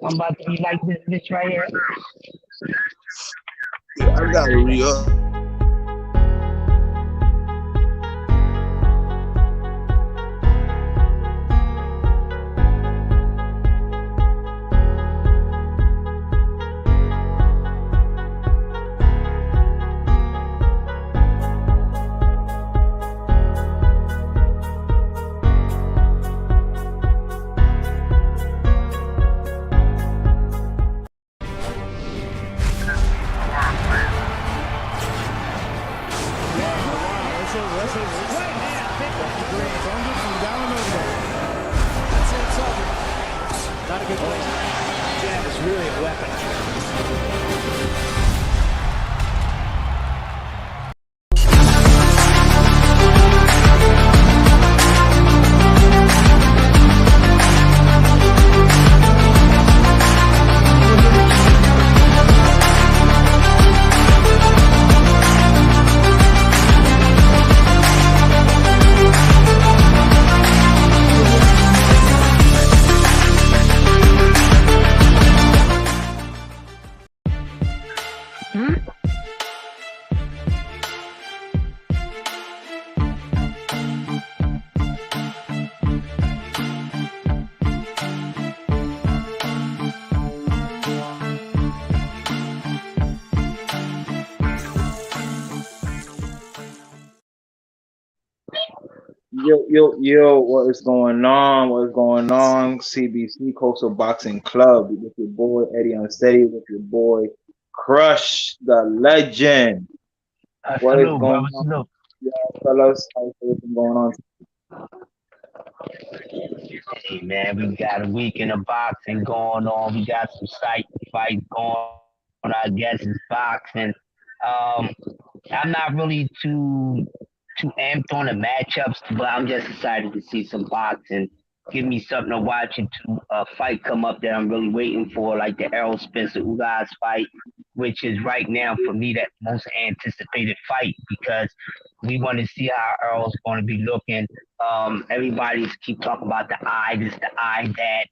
I'm about to be like this bitch right here. Yeah, I gotta re up. Not a good place. Jab is really a weapon. Yo, what is going on? What is going on? CBC Coastal Boxing Club with your boy Eddie Unsteady, with your boy Crush the Legend. What is Salute, going brother. on, Salute. y'all fellas? How's everything going on? Hey, man, we got a weekend of boxing going on. We got some sight fights going on. I guess it's boxing. Um, I'm not really too amped on the matchups, but I'm just excited to see some boxing. Give me something to watch until a fight come up that I'm really waiting for, like the Errol Spencer Ugas fight, which is right now for me that most anticipated fight because we want to see how Errol's going to be looking. Everybody's keep talking about the eye, this, the eye, that.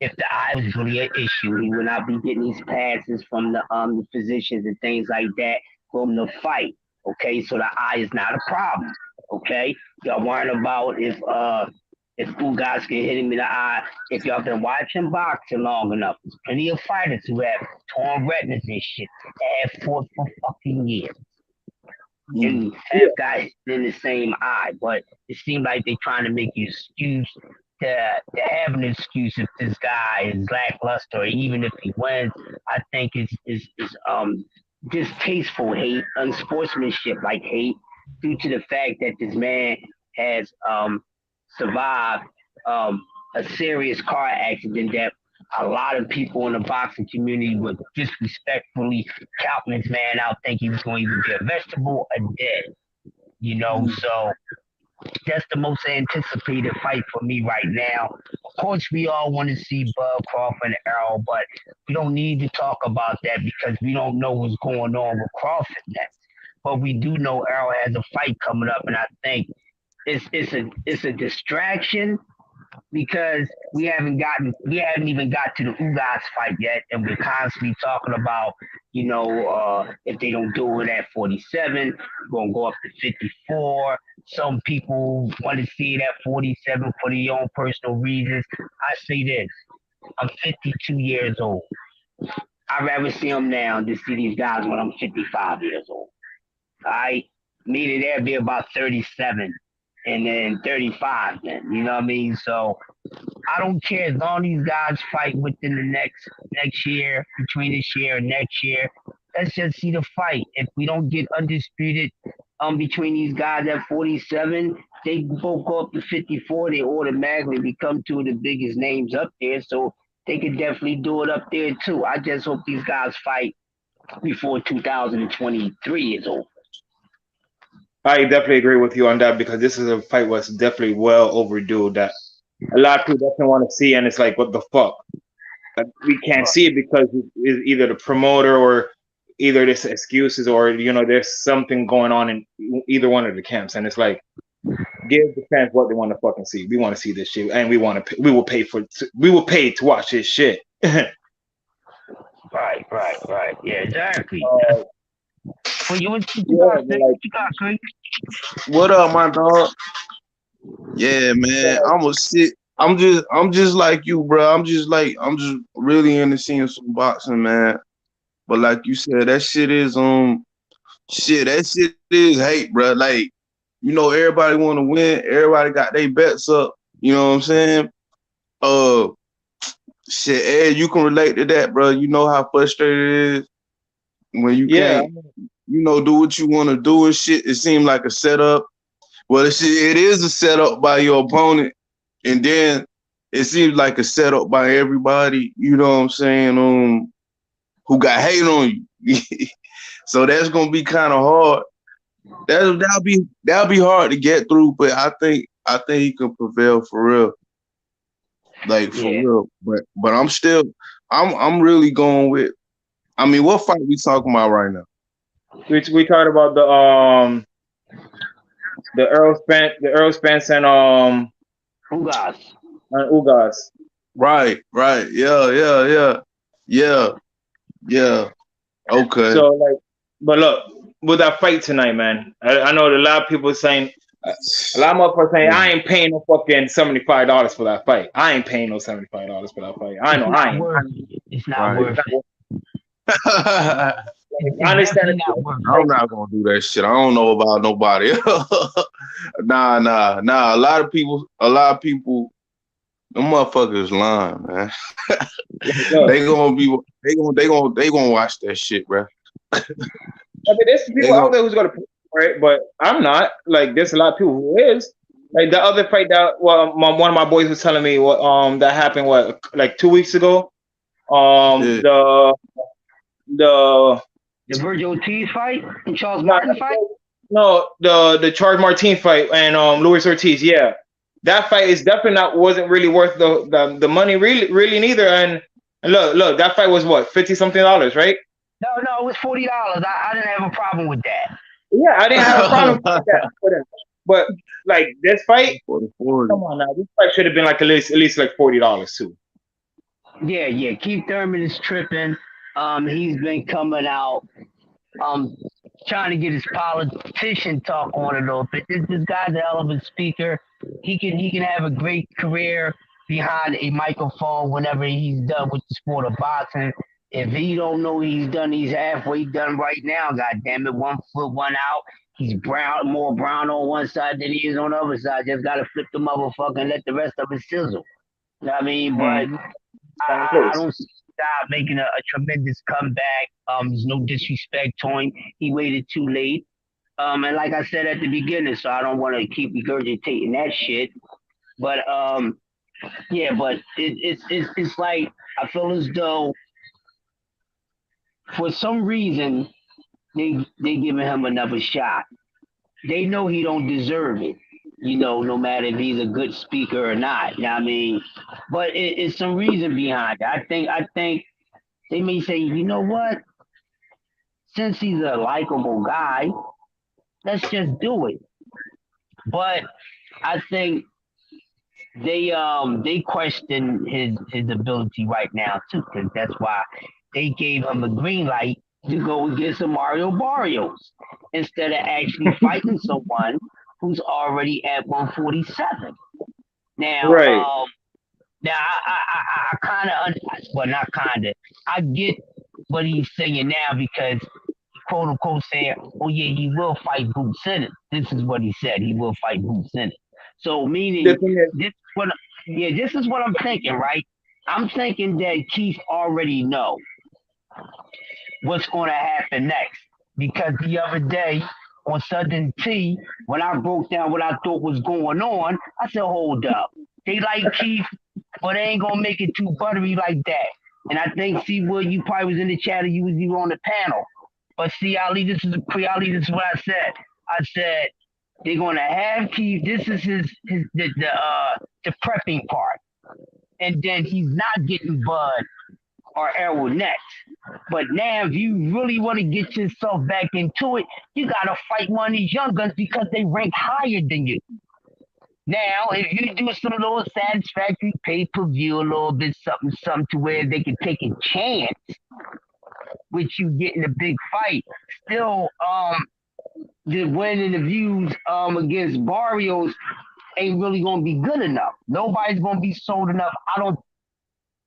If the eye was really an issue, he would not be getting these passes from the physicians and things like that for him to fight. Okay, so the eye is not a problem. Okay, y'all worrying about if Ugas can hit him in the eye. If y'all been watching boxing long enough, there's plenty of fighters who have torn retinas and shit that have fought for fucking years and Yeah, have got hit in the same eye. But it seems like they're trying to make an excuse to have an excuse if this guy is lackluster, or even if he wins. I think it's distasteful hate, unsportsmanship like hate, due to the fact that this man has survived a serious car accident that a lot of people in the boxing community would disrespectfully counting this man out, think he was going to either be a vegetable or dead. You know, so that's the most anticipated fight for me right now. Of course, we all want to see Bud Crawford and Errol, but we don't need to talk about that because we don't know what's going on with Crawford next. But we do know Errol has a fight coming up, and I think it's a distraction because we haven't even got to the Ugas fight yet, and we're constantly talking about if they don't do it at 47, we're gonna go up to 54. Some people want to see it at 47 for their own personal reasons. I say this: I'm 52 years old. I'd rather see them now than see these guys when I'm 55 years old. I mean, they'll be about 37 and then 35 then, you know what I mean? So I don't care as long as these guys fight within the next year, between this year and next year. Let's just see the fight. If we don't get undisputed between these guys at 47, they both go up to 54, they automatically become two of the biggest names up there. So they could definitely do it up there too. I just hope these guys fight before 2023 is over. I definitely agree with you on that because this is a fight was definitely well overdue. That a lot of people definitely want to see, and it's like, what the fuck? Like, we can't see it because it's either the promoter or either there's excuses or there's something going on in either one of the camps, and it's like Give the fans what they want to fucking see. We want to see this shit, and we will pay to watch this shit. Right. Yeah, exactly. uh, Well, what you yeah, got, but Chris? like, What you got, Chris? What up, my dog? Yeah, man. I'm a shit. I'm just like you, bro. I'm just really into seeing some boxing, man. But like you said, that shit is shit. That shit is hate, bro. Like, everybody want to win. Everybody got their bets up. You know what I'm saying? Uh, shit, Ed, you can relate to that, bro. You know how frustrated it is when you yeah, can't, do what you want to do and shit. It seems like a setup. Well, it is a setup by your opponent, and then it seems like a setup by everybody. You know what I'm saying? Who got hate on you? So that's gonna be kind of hard. That'll be hard to get through, but I think he can prevail for real, like for Yeah. real. But I'm really going with. I mean, what fight we talking about right now? we talked about the Earl Spence Ugas. and Ugas. Right. Yeah. Yeah. Okay. So like, but look, with that fight tonight, man, I know a lot of people saying, a lot of motherfuckers saying, I ain't paying no fucking $75 for that fight. I ain't paying no $75 for that fight. I It's know I not ain't. worth it. It's not Right. worth it. I It's understand definitely it. not worth I'm it. not gonna do that shit. I don't know about nobody. Nah. A lot of people, them motherfuckers lying, man. Look, They gonna watch that shit, bro. I mean, there's They people out gonna there who's gonna pay for it, but I'm not. Like, there's a lot of people who is. Like the other fight that one of my boys was telling me what that happened like 2 weeks ago. yeah. The the The Virgil Ortiz fight and Charles no, Martin fight? no, the Charles Martin fight and Luis Ortiz. Yeah, that fight is definitely not wasn't really worth the money really neither. And look, that fight was what, 50 something dollars, right? No, it was $40. I didn't have a problem with that. Yeah, I didn't have a problem with that. But like this fight, For the 40. come on now, this fight should have been like at least like $40 too. Yeah. Keith Thurman is tripping. He's been coming out, um, trying to get his politician talk on a little bit. This guy's a hell of a speaker. He can have a great career behind a microphone whenever he's done with the sport of boxing. If he don't know he's done, he's halfway done right now. God damn it, 1 foot, one out. He's more brown on one side than he is on the other side. Just gotta flip the motherfucker and let the rest of it sizzle. You know what I mean? But Mm-hmm. I don't see God making a tremendous comeback. There's no disrespect to him. He waited too late. And like I said at the beginning, so I don't want to keep regurgitating that shit. But yeah, but it's like I feel as though for some reason they giving him another shot. They know he don't deserve it. No matter if he's a good speaker or not. You know what I mean? But it's some reason behind it. I think they may say, you know what? Since he's a likable guy, let's just do it. But I think they question his ability right now too, because that's why they gave him a green light to go against a Mario Barrios instead of actually fighting someone who's already at 147. Now, Right. now I kind of, well, not kind of, I get what he's saying now because quote unquote saying, oh yeah, he will fight Boot Senate. This is what he said. He will fight Boot Senate. So The meaning thing is, this what yeah, this is what I'm thinking, right? I'm thinking that Keith already know what's going to happen next because the other day on Southern T, when I broke down what I thought was going on, I said, hold up. They like Keith, but they ain't gonna make it too buttery like that. And I think, see, Will, you probably was in the chat or you were on the panel. But see, Ali, this is what I said. I said they're gonna have Keith. This is his the prepping part, and then he's not getting Bud or Errol next. But now, if you really want to get yourself back into it, you gotta fight one of these young guns because they rank higher than you. Now, if you do some little satisfactory pay per view, a little bit something, something to where they can take a chance with you getting a big fight, still, the winning the views against Barrios ain't really gonna be good enough. Nobody's gonna be sold enough. I don't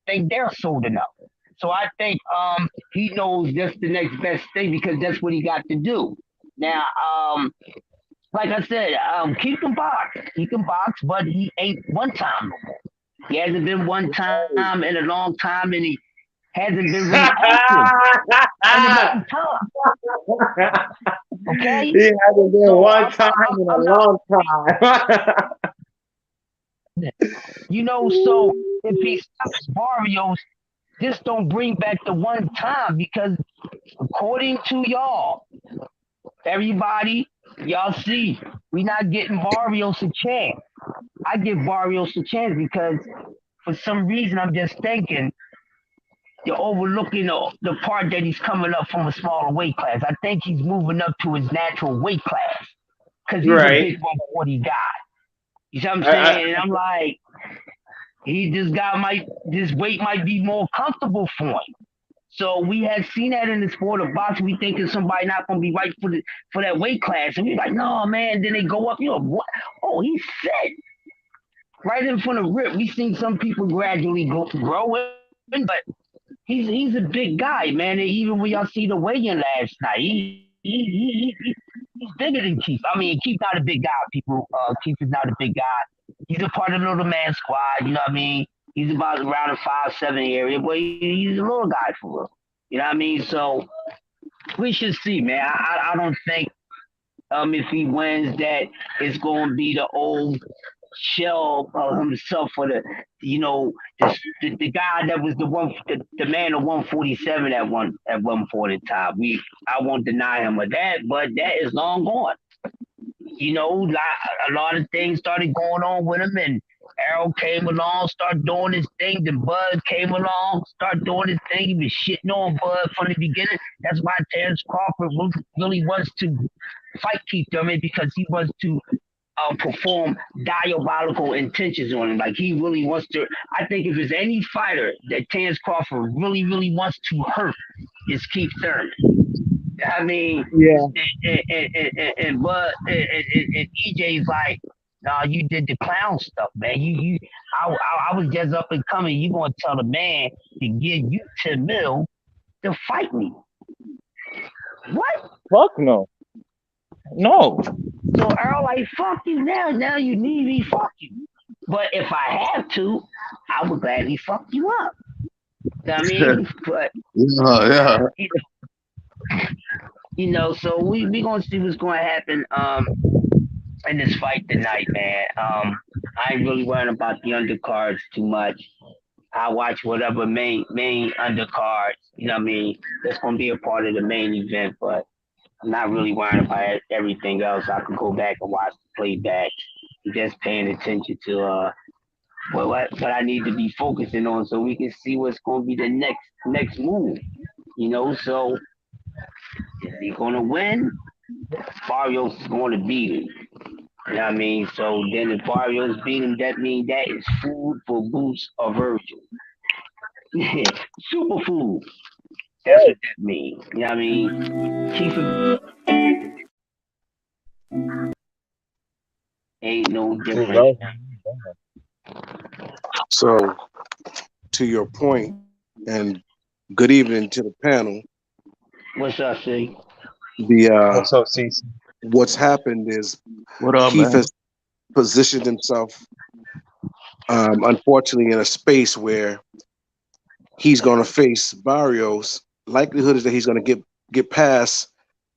think they're sold enough. So I think he knows that's the next best thing because that's what he got to do. Now, like I said, keep him box. He can box, but he ain't one time no more. He hasn't been one time in a long time, and he hasn't been really active in a long time. Okay, He hasn't been so one time in a I'm not. long time. So if he stops Barrios, just don't bring back the one time because according to y'all, everybody, y'all see, we not getting Barrios a chance. I give Barrios a chance because for some reason I'm just thinking you're overlooking the part that he's coming up from a smaller weight class. I think he's moving up to his natural weight class because he's a Right. big 140 guy. You see what I'm I, saying? And I'm like, this weight might be more comfortable for him. So we had seen that in the sport of boxing. We thinking somebody not gonna be right for that weight class, and we like, no man. Then they go up. What? Oh, he's set right in front of Rip. We seen some people gradually growing, but he's a big guy, man. And even when y'all see the weigh-in last night, he's bigger than Keith. I mean, Keith's not a big guy, people. Keith is not a big guy. He's a part of the little man squad. You know what I mean? He's about around the 5'7" area, but he's a little guy for real. You know what I mean? So we should see, man. I don't think if he wins that it's going to be the old shell of himself for the guy that was the man of 147 at one point in time. I won't deny him of that, but that is long gone. A lot of things started going on with him, and Arrow came along, started doing his thing. Then Bud came along, started doing his thing. He was shitting on Bud from the beginning. That's why Terrence Crawford really wants to fight Keith Thurman because he wants to perform diabolical intentions on him. Like he really wants to. I think if there's any fighter that Terrence Crawford really, really wants to hurt, is Keith Thurman. I mean, yeah. and Bud and EJ's like, nah, you did the clown stuff, man. I was just up and coming. You gonna tell the man to give you 10 mil to fight me? What? Fuck no. No. So Earl like, fuck you now. Now you need me, fuck you. But if I have to, I would gladly fuck you up. I mean, but Yeah. you so we gonna see what's gonna happen in this fight tonight, man. I ain't really worrying about the undercards too much. I watch whatever main undercards, you know what I mean, that's gonna be a part of the main event, but I'm not really worrying about everything else. I can go back and watch the playback. Just paying attention to what I need to be focusing on so we can see what's gonna be the next move. So is he gonna win? Barrios is gonna beat him. You know what I mean? So then if Barrios beat him, that means that is food for Boots or Virgil. Superfood. That's what that means. You know what I mean? Keith ain't no different. So, to your point, and good evening to the panel. What's up, see? The What's up, CC? What's happened is What up, Keith man? has positioned himself, unfortunately, in a space where he's going to face Barrios. Likelihood is that he's going to get past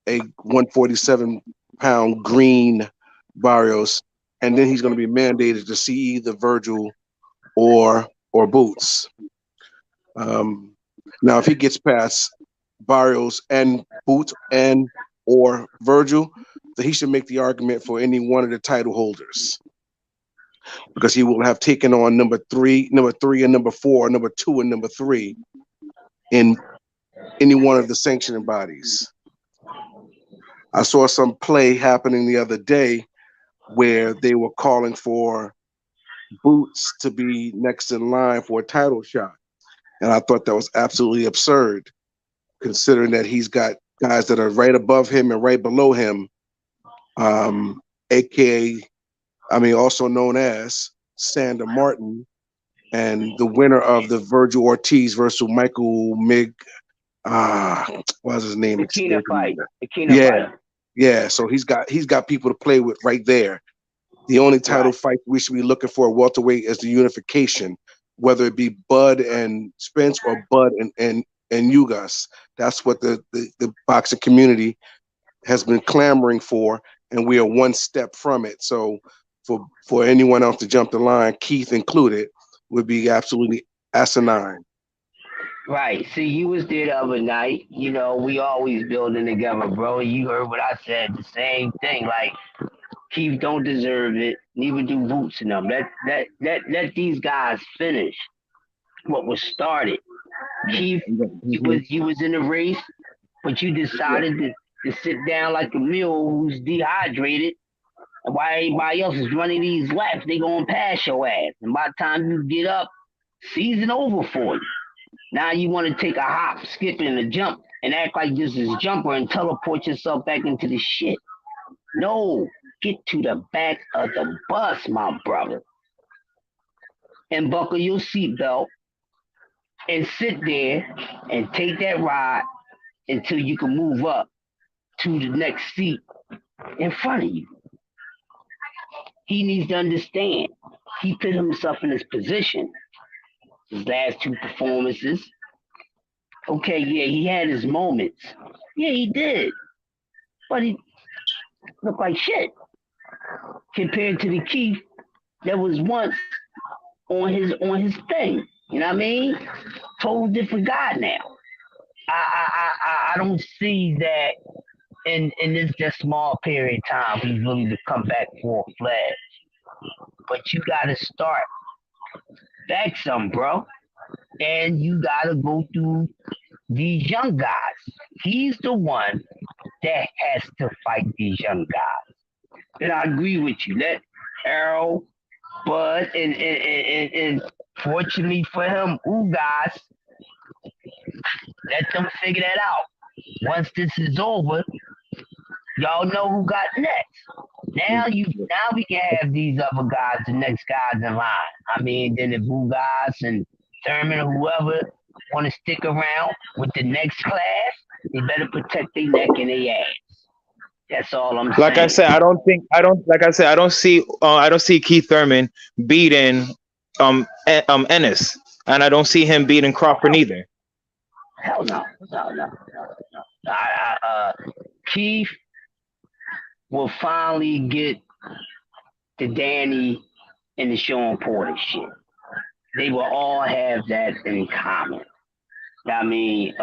a 147-pound green Barrios, and then he's going to be mandated to see either Virgil or Boots. Now, if he gets past Barrios and Boots and or Virgil, then he should make the argument for any one of the title holders because he will have taken on number three and number four, number two and number three in any one of the sanctioning bodies. I saw some play happening the other day where they were calling for Boots to be next in line for a title shot. And I thought that was absolutely absurd, considering that he's got guys that are right above him and right below him, aka, I mean, also known as Sander Martin, and the winner of the Virgil Ortiz versus Michael Mig. What's his name? The Keener Escaping me. fight. The Keener Yeah, fight. yeah. So he's got people to play with right there. The only title Right. fight we should be looking for at welterweight is the unification, whether it be Bud and Spence or Bud and Ugas. That's what the boxing community has been clamoring for, and we are one step from it. So for anyone else to jump the line, Keith included, would be absolutely asinine. Right. See, you was there the other night. You know, we always building together, bro. You heard what I said. The same thing. Like Keith don't deserve it. Neither do Boots and them. Let these guys finish what was started. Keith, Mhm. you was in the race, but you Yeah. decided to sit down like a mule who's dehydrated. And while everybody else is running these laps, they gonna pass your ass. And by the time you get up, season over for you. Now you want to take a hop, skip, and a jump and act like this is jumper and teleport yourself back into the shit. No, get to the back of the bus, my brother, and buckle your seatbelt and sit there and take that ride until you can move up to the next seat in front of you. He needs to understand. He put himself in this position. His last two performances. Okay, yeah, he had his moments. Yeah, he did. But he looked like shit compared to the Keith that was once on his thing. You know what I mean? Total different guy now. I don't see that in this just small period of time he's willing to come back full fledged. But you gotta start back some, bro. And you gotta go through these young guys. He's the one that has to fight these young guys. And I agree with you. Let Arrow, Bud, and fortunately for him, Ugas, let them figure that out. Once this is over, y'all know who got next. Now we can have these other guys, the next guys in line. I mean, then if Ugas and Thurman or whoever want to stick around with the next class, they better protect their neck and their ass. That's all I'm Like I saying. said, I don't see Keith Thurman beating Ennis, and I don't see him beating Crawford either. Hell no, no, no, no, no. Keith will finally get the Danny and the Sean Porter shit. They will all have that in common. I mean,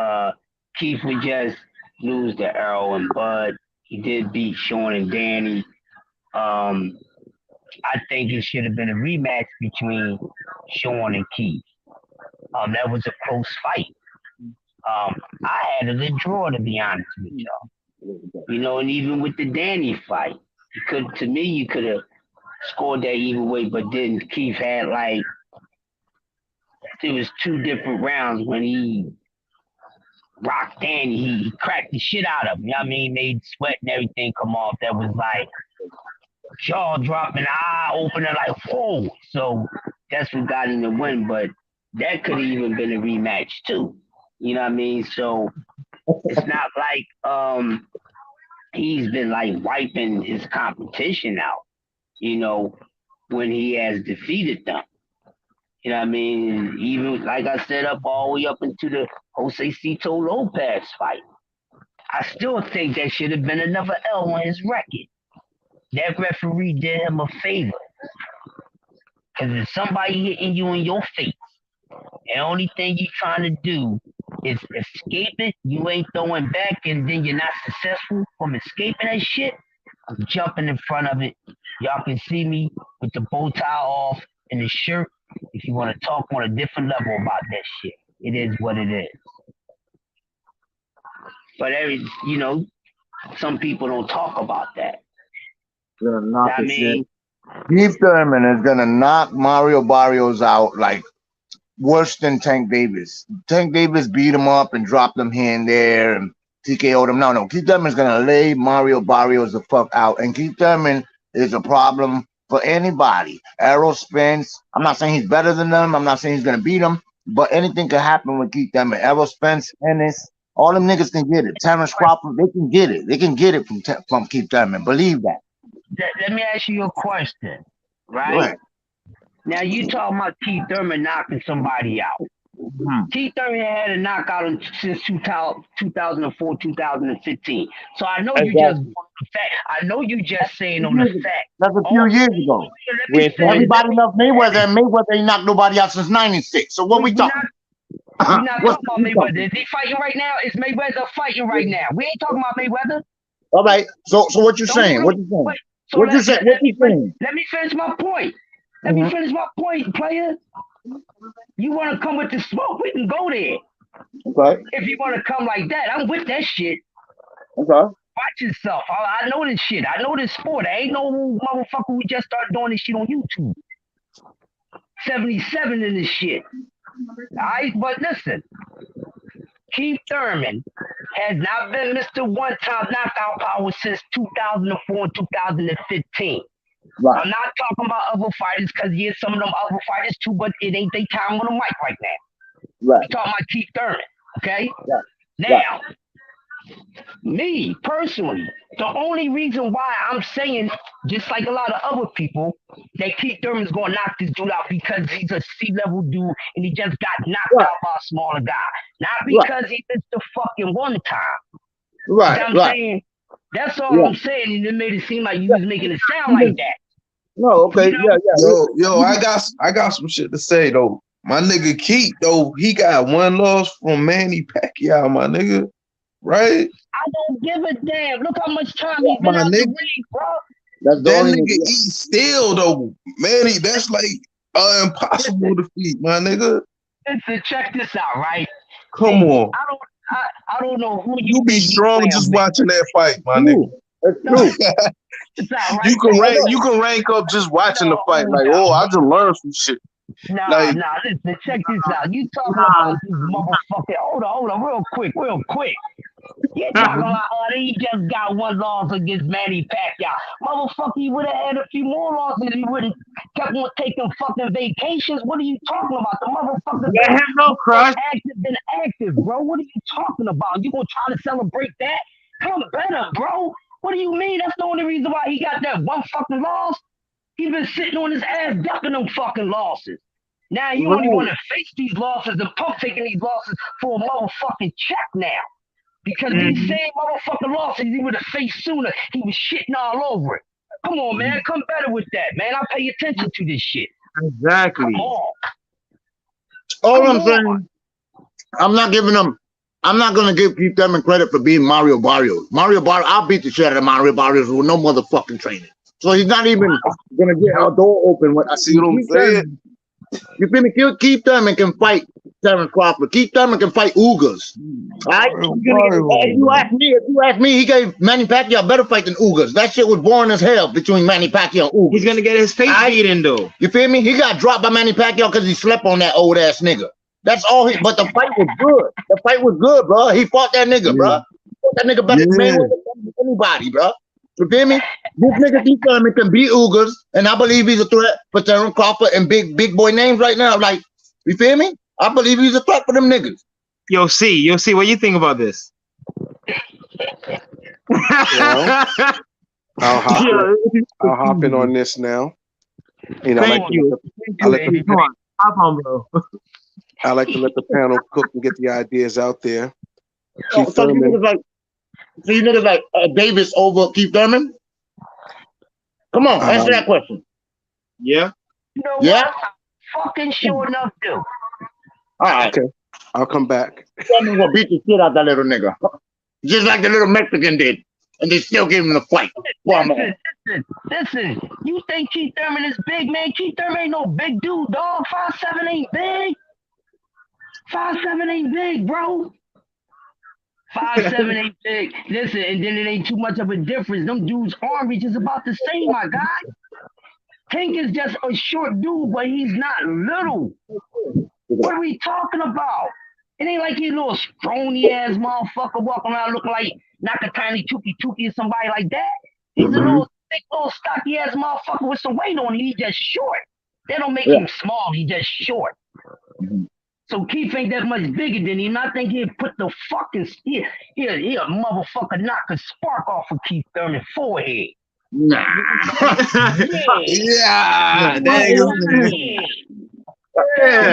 Keith would just lose to Earl and Bud. He did beat Sean and Danny. Um, I think it should have been a rematch between Sean and Keith. That was a close fight. I had it a draw to be honest with y'all. You know, and even with the Danny fight, you could to me you could have scored that either way, but then Keith had like it was two different rounds when he rocked Danny, he cracked the shit out of him. You know what I mean? Made sweat and everything come off. That was like jaw dropping, eye opening, like whoa. So that's what got him the win. But that could have even been a rematch too. You know what I mean? So it's not like he's been like wiping his competition out, you know, when he has defeated them. You know what I mean? Even like I said, up all the way up into the Jose Cito Lopez fight. I still think that should have been another L on his record. That referee did him a favor. Because if somebody hitting you in your face, and the only thing you trying to do is escape it, you ain't throwing back, and then you're not successful from escaping that shit, I'm jumping in front of it. Y'all can see me with the bow tie off and the shirt if you want to talk on a different level about that shit. It is what it is. But some people don't talk about that. Gonna knock I his shit. mean, Keith Thurman is gonna knock Mario Barrios out like worse than Tank Davis. Tank Davis beat him up and dropped him here and there and TKO'd him. No, Keith Thurman's gonna lay Mario Barrios the fuck out. And Keith Thurman is a problem for anybody. Errol Spence. I'm not saying he's better than them. I'm not saying he's gonna beat him, but anything can happen with Keith Thurman. Errol Spence, Ennis, all them niggas can get it. Terrence Crawford, they can get it. They can get it from Keith Thurman. Believe that. let me ask you a question, Go right? ahead. Now you talking about Keith Thurman knocking somebody out. Keith Thurman had a knockout since 2004, 2015. So I know you Exactly. just fact. I know you just saying on the fact. That's a few years ago. Everybody loves Mayweather, and Mayweather ain't knocked nobody out since '96. So what we talking? We're not talking about Mayweather. Is he fighting right now? Is Mayweather fighting right now? We ain't talking about Mayweather. All right. So what you saying? What you saying? Wait, so What you saying? What you saying? let me finish my point. Let me finish my point, player. You want to come with the smoke? We can go there. Okay. If you want to come like that, I'm with that shit. Okay. Watch yourself. I know this shit. I know this sport. I ain't no motherfucker who just started doing this shit on YouTube. 77 in this shit. Alright, but listen. Keith Thurman has not been Mr. One-Time Knockout Power since 2004 and 2015. Right. I'm not talking about other fighters because yes, some of them other fighters too, but it ain't they time on the mic right now. Right. I'm talking about Keith Thurman, okay? Right. Now, me personally, the only reason why I'm saying, just like a lot of other people, that Keith Thurman's gonna knock this dude out because he's a C-level dude and he just got knocked out by a smaller guy. Not because he missed the fucking one time. Right. You know what I'm saying? That's all I'm saying, and it made it seem like you was making it sound like that. No, okay, Yo, I got some shit to say though. My nigga Keith though, he got one loss from Manny Pacquiao, my nigga. Right? I don't give a damn. Look how much time he's been My out the nigga. ring, bro. That's the That only nigga eat still though. Manny, that's like impossible to feat, my nigga. Listen, check this out, right? Come on. I don't know who You be strong just watching that fight, my nigga. That's true. It's all right. You can rank up just watching the fight. Like, I just learned some shit. Nah, listen, check this out. You talking about this motherfucker. Hold on, real quick. You talking about, he just got one loss against Manny Pacquiao. Motherfucker, he would have had a few more losses. He wouldn't kept on taking fucking vacations. What are you talking about? The motherfucker Let him know, Crush. active, bro. What are you talking about? You gonna try to celebrate that? Come better, bro. What do you mean? That's the only reason why he got that one fucking loss. He's been sitting on his ass ducking them fucking losses. Now you only want to face these losses and pump taking these losses for a motherfucking check now. Because these same motherfucking losses he would have faced sooner. He was shitting all over it. Come on, man. Come better with that, man. I pay attention to this shit. Exactly. Come on. All I'm saying, I'm not gonna give Keith Thurman credit for being Mario Barrios. I'll beat the shit out of Mario Barrios with no motherfucking training. So he's not even gonna get our door open. I see what I'm saying. You feel me? Keith Thurman can fight Terrence Crawford. Keith Thurman can fight Ugas. All right? If you ask me, he gave Manny Pacquiao a better fight than Ugas. That shit was boring as hell between Manny Pacquiao and Ugas. He's gonna get his face beat in though. You feel me? He got dropped by Manny Pacquiao because he slept on that old ass nigga. That's all but the fight was good. The fight was good, bro. He fought that nigga, bro. He fought that nigga better than anybody, bro. You feel me? This nigga Keith Thurman can beat Ugas, and I believe he's a threat for Terrence Crawford and big boy names right now. Like, you feel me? I believe he's a threat for them niggas. Yo, see, what you think about this? Well, I'll hop in on this now. You know, I like to let the panel cook and get the ideas out there. So you niggas like Davis over Keith Thurman? Come on, answer that question. Yeah. You know what? Fucking sure enough, do. All right. Okay, I'll come back. Thurman will beat the shit out that little nigga. Just like the little Mexican did. And they still gave him the fight. Listen. You think Keith Thurman is big, man? Keith Thurman ain't no big dude, dog. 5'7" ain't big. 5'7" ain't big, bro. 5'7" ain't big. Listen, and then it ain't too much of a difference. Them dudes' arm reach is about the same, my guy. Tank is just a short dude, but he's not little. What are we talking about? It ain't like he's a little scrawny ass motherfucker walking around looking like Nakatani Tuki or somebody like that. He's a little thick, little stocky ass motherfucker with some weight on him. He's just short. They don't make him small. He's just short. So Keith ain't that much bigger than him. I think he'll put the fucking he'll motherfucker knock a spark off of Keith Thurman's forehead. Nah. Yeah. Yeah.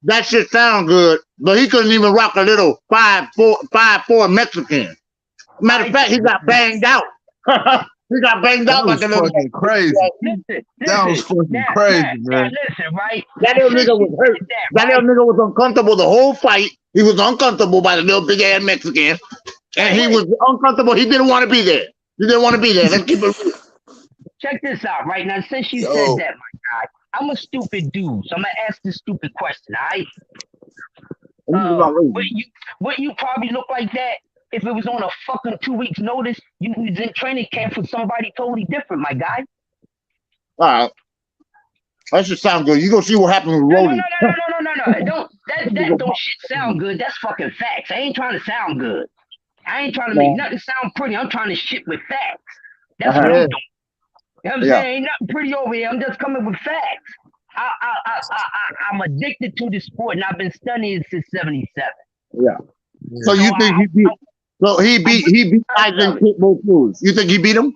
That shit sound good, but he couldn't even rock a little 5'4" Mexican. Matter of fact, he got banged out. He got banged out like a little fucking crazy. That was fucking crazy, man. Listen, right? That little nigga was hurt. That little nigga was uncomfortable the whole fight. He was uncomfortable by the little big ass Mexican, and he was uncomfortable. He didn't want to be there. He didn't want to be there. Let's keep it real. Check this out, right? Now, since you said that, my guy, I'm a stupid dude, so I'm gonna ask this stupid question, all right? Would you probably look like that if it was on a fucking 2 weeks notice? You was in training camp for somebody totally different, my guy. All right. That should sound good. You gonna see what happens with Rolly. No. That don't shit sound good. That's fucking facts. I ain't trying to sound good. I ain't trying to make nothing sound pretty. I'm trying to shit with facts. That's what I'm doing. You know what I'm saying? Ain't nothing pretty over here. I'm just coming with facts. I'm addicted to the sport, and I've been studying since '77. Yeah. So you think he beat? So he beat Isaac Pitbull Cruz. You think he beat him?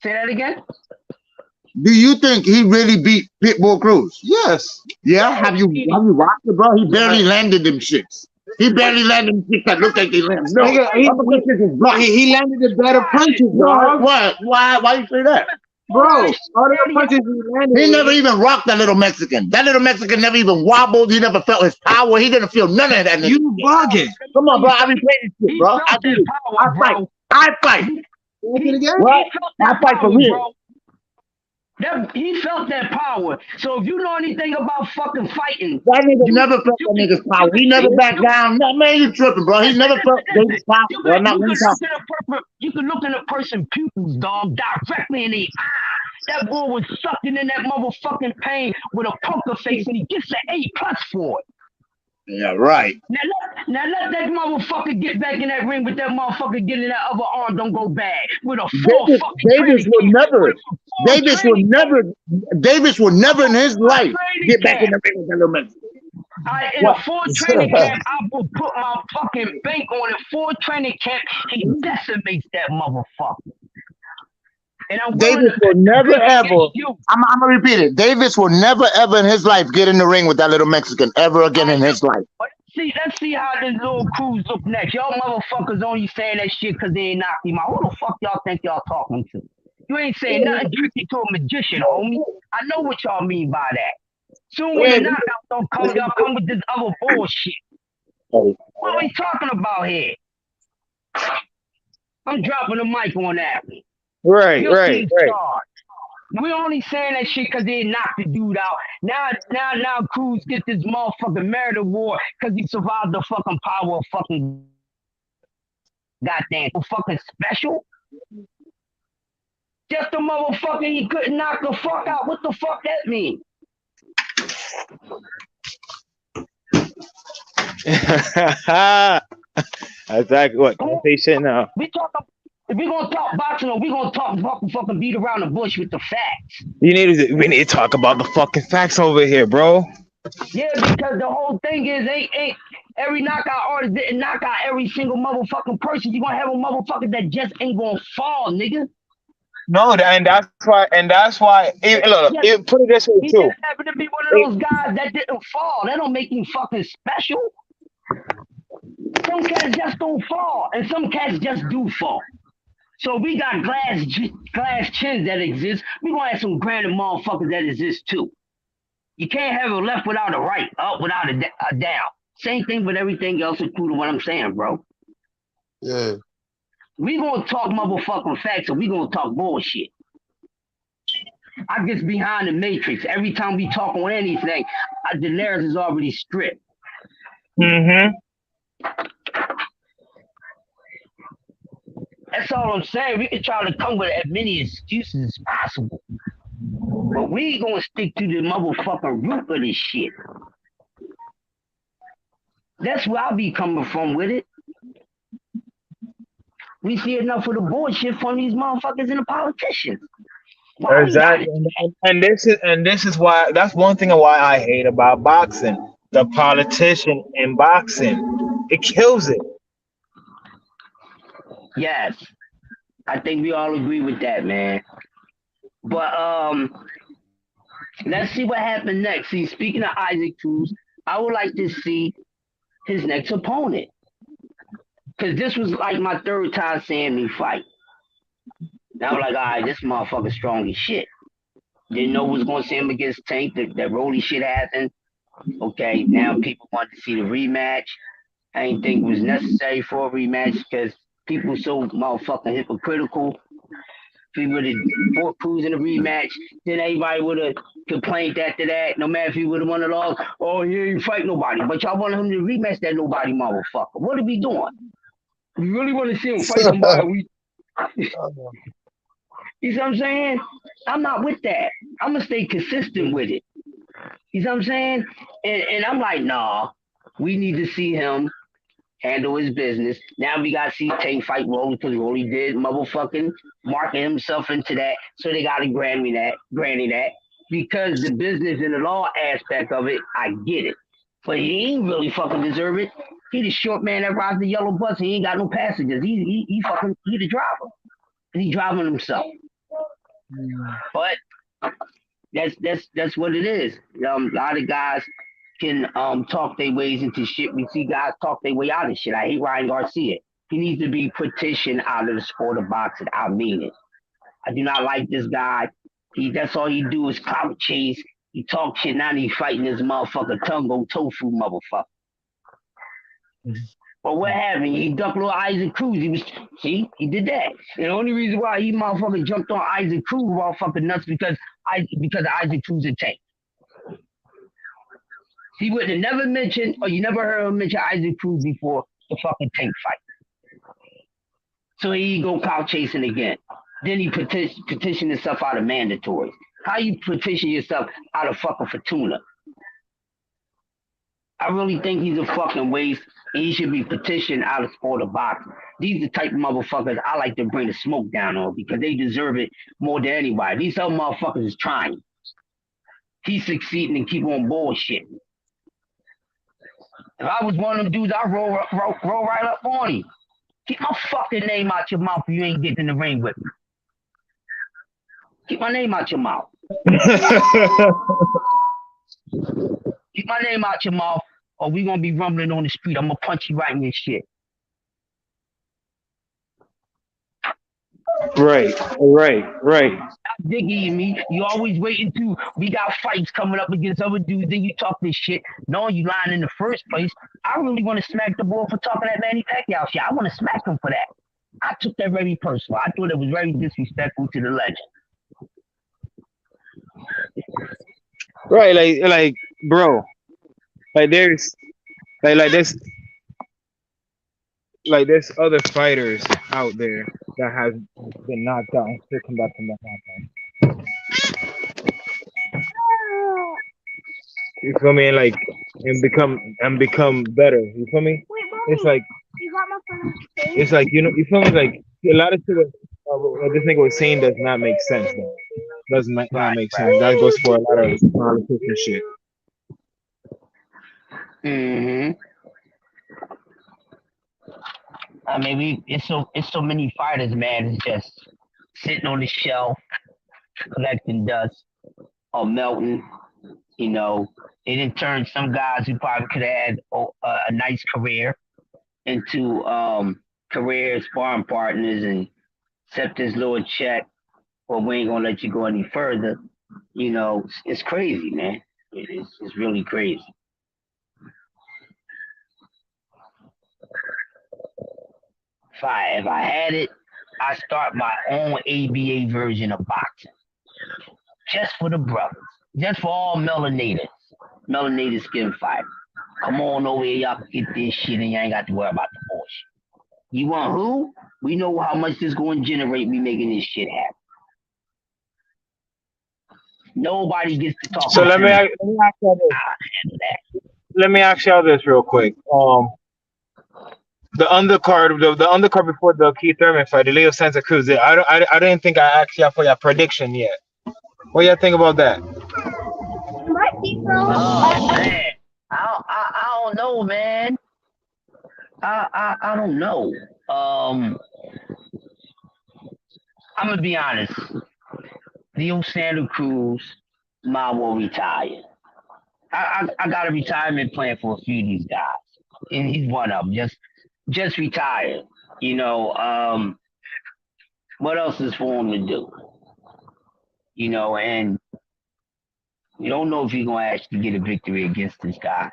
Say that again. Do you think he really beat Pitbull Cruz? Yes. Yeah. Have you watched it, bro? He barely landed them shits. He barely landed them shits that looked like they landed. No, he landed the better punches, bro. What? Why you say that? Bro, all the punches he landed. He never even rocked that little Mexican. That little Mexican never even wobbled. He never felt his power. He didn't feel none of that. You bugging. Come on, bro. I be playing this shit, bro. I fight. What? I fight for real. He felt that power. So if you know anything about fucking fighting, that nigga never felt that nigga's power. He never backed down. No, man, you tripping, bro. He never felt David's power. You can look in a person's pupils, dog, directly in the eye. That boy was sucking in that motherfucking pain with a poker face, and he gets an A+ for it. Yeah, right. Now let that motherfucker get back in that ring with that motherfucker getting that other arm don't go bad with a full Davis will never in his life get back in the ring with that little man. In a full training camp, I will put my fucking bank on it. Full training camp, he decimates that motherfucker. And Davis will never ever. I'm gonna repeat it. Davis will never ever in his life get in the ring with that little Mexican ever again in his life. Let's see how this little Cruz look next. Y'all motherfuckers only saying that shit because they ain't knocked him out. Who the fuck y'all think y'all talking to? You ain't saying nothing tricky to a magician, homie. I know what y'all mean by that. Soon when the knockout don't come, y'all come with this other bullshit. What are we talking about here? I'm dropping the mic on that. Right. We only saying that shit because they knocked the dude out. Now Cruz get this motherfucking merit award because he survived the fucking power of fucking goddamn fucking special. Just a motherfucker he couldn't knock the fuck out. What the fuck that mean? Exactly what? Don't say shit now. If we're gonna talk boxing, or we're gonna talk fucking beat around the bush with the facts. We need to talk about the fucking facts over here, bro. Yeah, because the whole thing is ain't every knockout artist didn't knock out every single motherfucking person. You're gonna have a motherfucker that just ain't gonna fall, nigga. No, and that's why. Look, put it this way he too. He just happened to be one of those guys that didn't fall. That don't make him fucking special. Some cats just don't fall, and some cats just do fall. So we got glass chins that exist. We gonna have some granite motherfuckers that exist too. You can't have a left without a right, up without a down. Same thing with everything else, including what I'm saying, bro. Yeah. We gonna talk motherfucking facts, or we gonna talk bullshit. I guess behind the matrix. Every time we talk on anything, the narrative is already stripped. Mm-hmm. That's all I'm saying. We can try to come with as many excuses as possible, but we gonna stick to the motherfucking root of this shit. That's where I be coming from with it. We see enough of the bullshit from these motherfuckers and the politicians. Why we gotta Exactly, and this is why that's one thing why I hate about boxing. The politician in boxing, it kills it. Yes, I think we all agree with that, man. But let's see what happens next. See, speaking of Isaac Cruz, I would like to see his next opponent. Cause this was like my third time seeing me fight. And I was like, all right, this motherfucker strong as shit. Didn't know was gonna see him against Tank. That Rolly shit happened. Okay, now people want to see the rematch. I didn't think it was necessary for a rematch because people so motherfucking hypocritical. If he would have fought Cruz in a rematch, then everybody would have complained after that. No matter if he would have won it all, oh, he ain't fight nobody. But y'all wanted him to rematch that nobody motherfucker. What are we doing? We really want to see him fight somebody. You see what I'm saying? I'm not with that. I'm gonna stay consistent with it. You see what I'm saying? And I'm like, nah, we need to see him handle his business. Now we gotta see Tank fight Rolly because Rolly did motherfucking market himself into that. So they gotta granny that. Because the business and the law aspect of it, I get it. But he ain't really fucking deserve it. He the short man that rides the yellow bus. He ain't got no passengers. He the driver. And he driving himself. But that's what it is. A lot of guys can talk their ways into shit. We see guys talk their way out of shit. I hate Ryan Garcia. He needs to be petitioned out of the sport of boxing. I mean it. I do not like this guy. That's all he do is clout chase. He talk shit. Now he fighting this motherfucker Tungo Tofu motherfucker. But what happened? He ducked little Isaac Cruz. He did that. And the only reason why he motherfucker jumped on Isaac Cruz motherfucking nuts because of Isaac Cruz and Tank. He would have never mentioned, or you never heard him mention Isaac Cruz before the fucking Tank fight. So he go cow chasing again. Then he petition himself out of mandatories. How you petition yourself out of fucking Fortuna? I really think he's a fucking waste, and he should be petitioned out of sport of boxing. These are the type of motherfuckers I like to bring the smoke down on because they deserve it more than anybody. These other motherfuckers is trying. He's succeeding and keep on bullshitting. If I was one of them dudes, I'd roll right up on him. Keep my fucking name out your mouth if you ain't getting in the ring with me. Keep my name out your mouth. Keep my name out your mouth, or we gonna be rumbling on the street. I'm gonna punch you right in your shit. Right. Stop digging me. You always waiting to. We got fights coming up against other dudes. Then you talk this shit. No, you lying in the first place. I really want to smack the boy for talking that Manny Pacquiao shit. I want to smack him for that. I took that very personal. I thought it was very disrespectful to the legend. Right, like, bro, like there's there's other fighters out there that have been knocked out and still come back from that knockout. You feel me? And like and become better. You feel me? It's like you feel me? Like a lot of shit what this nigga was saying does not make sense. Though. Does not make sense. That goes for a lot of politician shit. I mean, it's so many fighters, man. It's just sitting on the shelf, collecting dust or melting. You know, it in turn some guys who probably could have had a nice career into career sparring partners and accept this little check, or we ain't gonna let you go any further. You know, it's crazy, man. It's really crazy. If I had it, I start my own ABA version of boxing, just for the brothers, just for all melanated skin fighters. Come on over here, y'all can get this shit, and you ain't got to worry about the bullshit. You want who? We know how much this going to generate. Me making this shit happen. Nobody gets to talk So to Terry. let me ask y'all this. I handle that. Let me ask y'all this real quick. The undercard before the Keith Thurman fight, the Leo Santa Cruz. I didn't think I asked y'all for your prediction yet. What y'all think about that? Oh man, I don't know, man. I don't know. Um, I'm gonna be honest. Leo Santa Cruz might will retire. I got a retirement plan for a few of these guys, and he's one of them. Just retire. You know. What else is for him to do? You know, and you don't know if you're gonna actually get a victory against this guy.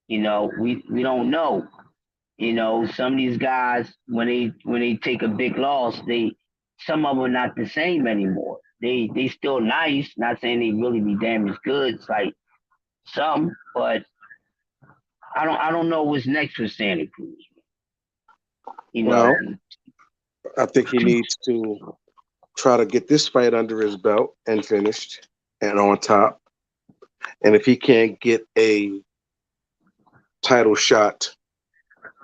You know, we don't know. You know, some of these guys when they take a big loss, they some of them are not the same anymore. They still nice. Not saying they really be damaged goods like some, but I don't know what's next for Santa Cruz. You know, Well, I think he needs to try to get this fight under his belt and finished and on top. And if he can't get a title shot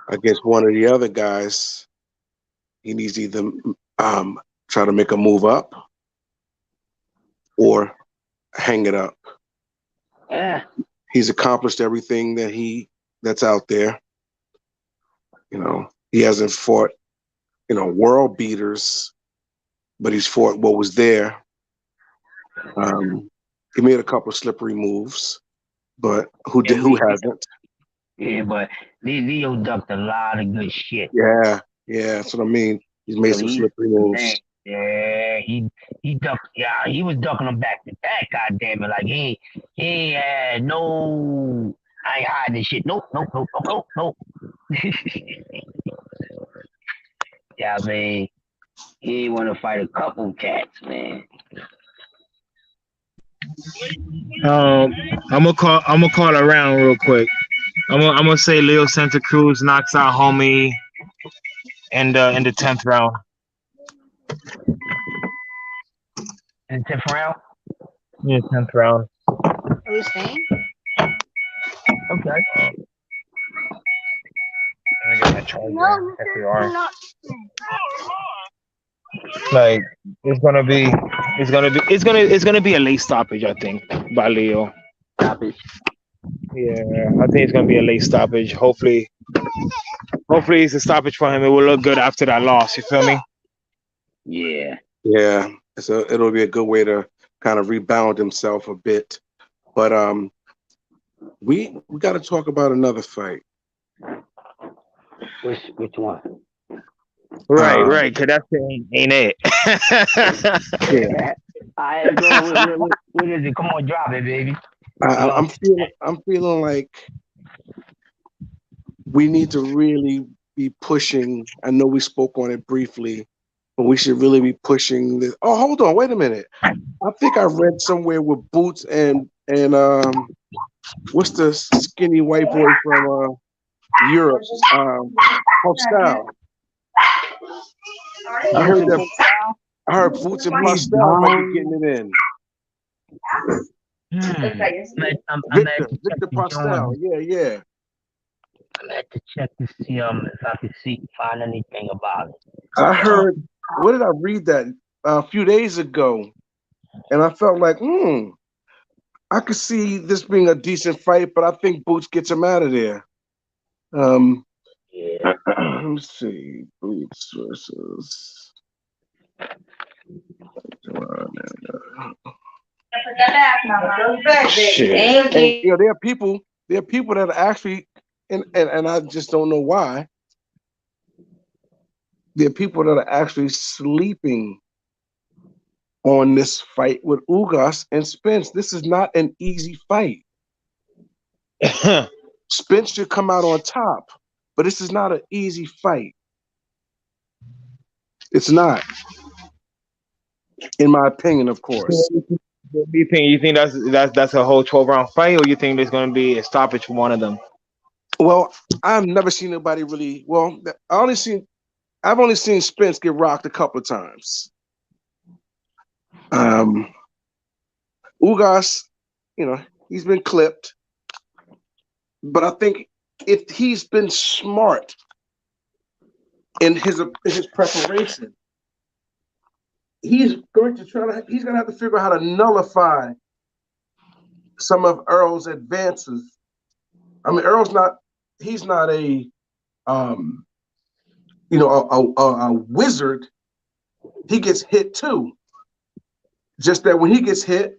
against one of the other guys, he needs to either try to make a move up or hang it up. yeah, He's accomplished everything that's out there. You know, he hasn't fought, world beaters, but he's fought what was there. He made a couple of slippery moves, but who hasn't? yeah, but Leo ducked a lot of good shit. Yeah, that's what I mean. He's made So some he, slippery man, moves. yeah, he ducked. Yeah, he was ducking them back to back. God damn it! Like he had no. I ain't hiding this shit. Nope, nope, nope, nope, nope, nope. Yeah, man, he want to fight a couple cats, man. Um, I'm gonna call around real quick. I'm gonna say Leo Santa Cruz knocks out homie in the 10th round. In the 10th round. Yeah, 10th round. Are we staying? Okay. Let me get my charger. No, If we are. not. Like it's gonna be a late stoppage, I think, by Leo. Stop it. Yeah, I think it's gonna be a late stoppage. Hopefully it's a stoppage for him. It will look good after that loss. You feel me? Yeah. Yeah, so it'll be a good way to kind of rebound himself a bit. But we got to talk about another fight. Which one? Right, Um, right. Cause that thing ain't it. yeah, I ain't going. What is it? Come on, drop it, baby. I'm feeling like we need to really be pushing. I know we spoke on it briefly, but we should really be pushing this. Oh, hold on, wait a minute. I think I read somewhere with Boots and what's the skinny white boy from Europe, Postal. I heard that. I heard Boots and He's Postal might be getting it in. I'm at to check Victor the Postal. joint. Yeah. I'm at to check to see if I can find anything about it. I heard. Where did I read that a few days ago? And I felt like, I could see this being a decent fight, but I think Boots gets him out of there. Yeah. Let me see. Boots versus. Shit. And, there are people. There are people that are actually, and I just don't know why. There are people that are actually sleeping on this fight with Ugas and Spence. This is not an easy fight. Spence should come out on top, but this is not an easy fight. It's not, in my opinion, of course. What do you think? You think that's a whole 12 round fight, or you think there's going to be a stoppage for one of them? Well, I've never seen nobody really. Well, I've only seen Spence get rocked a couple of times. Ugas, he's been clipped, but I think if he's been smart in his preparation, he's gonna have to figure out how to nullify some of Earl's advances. I mean, he's not a a wizard. He gets hit too. Just that when he gets hit,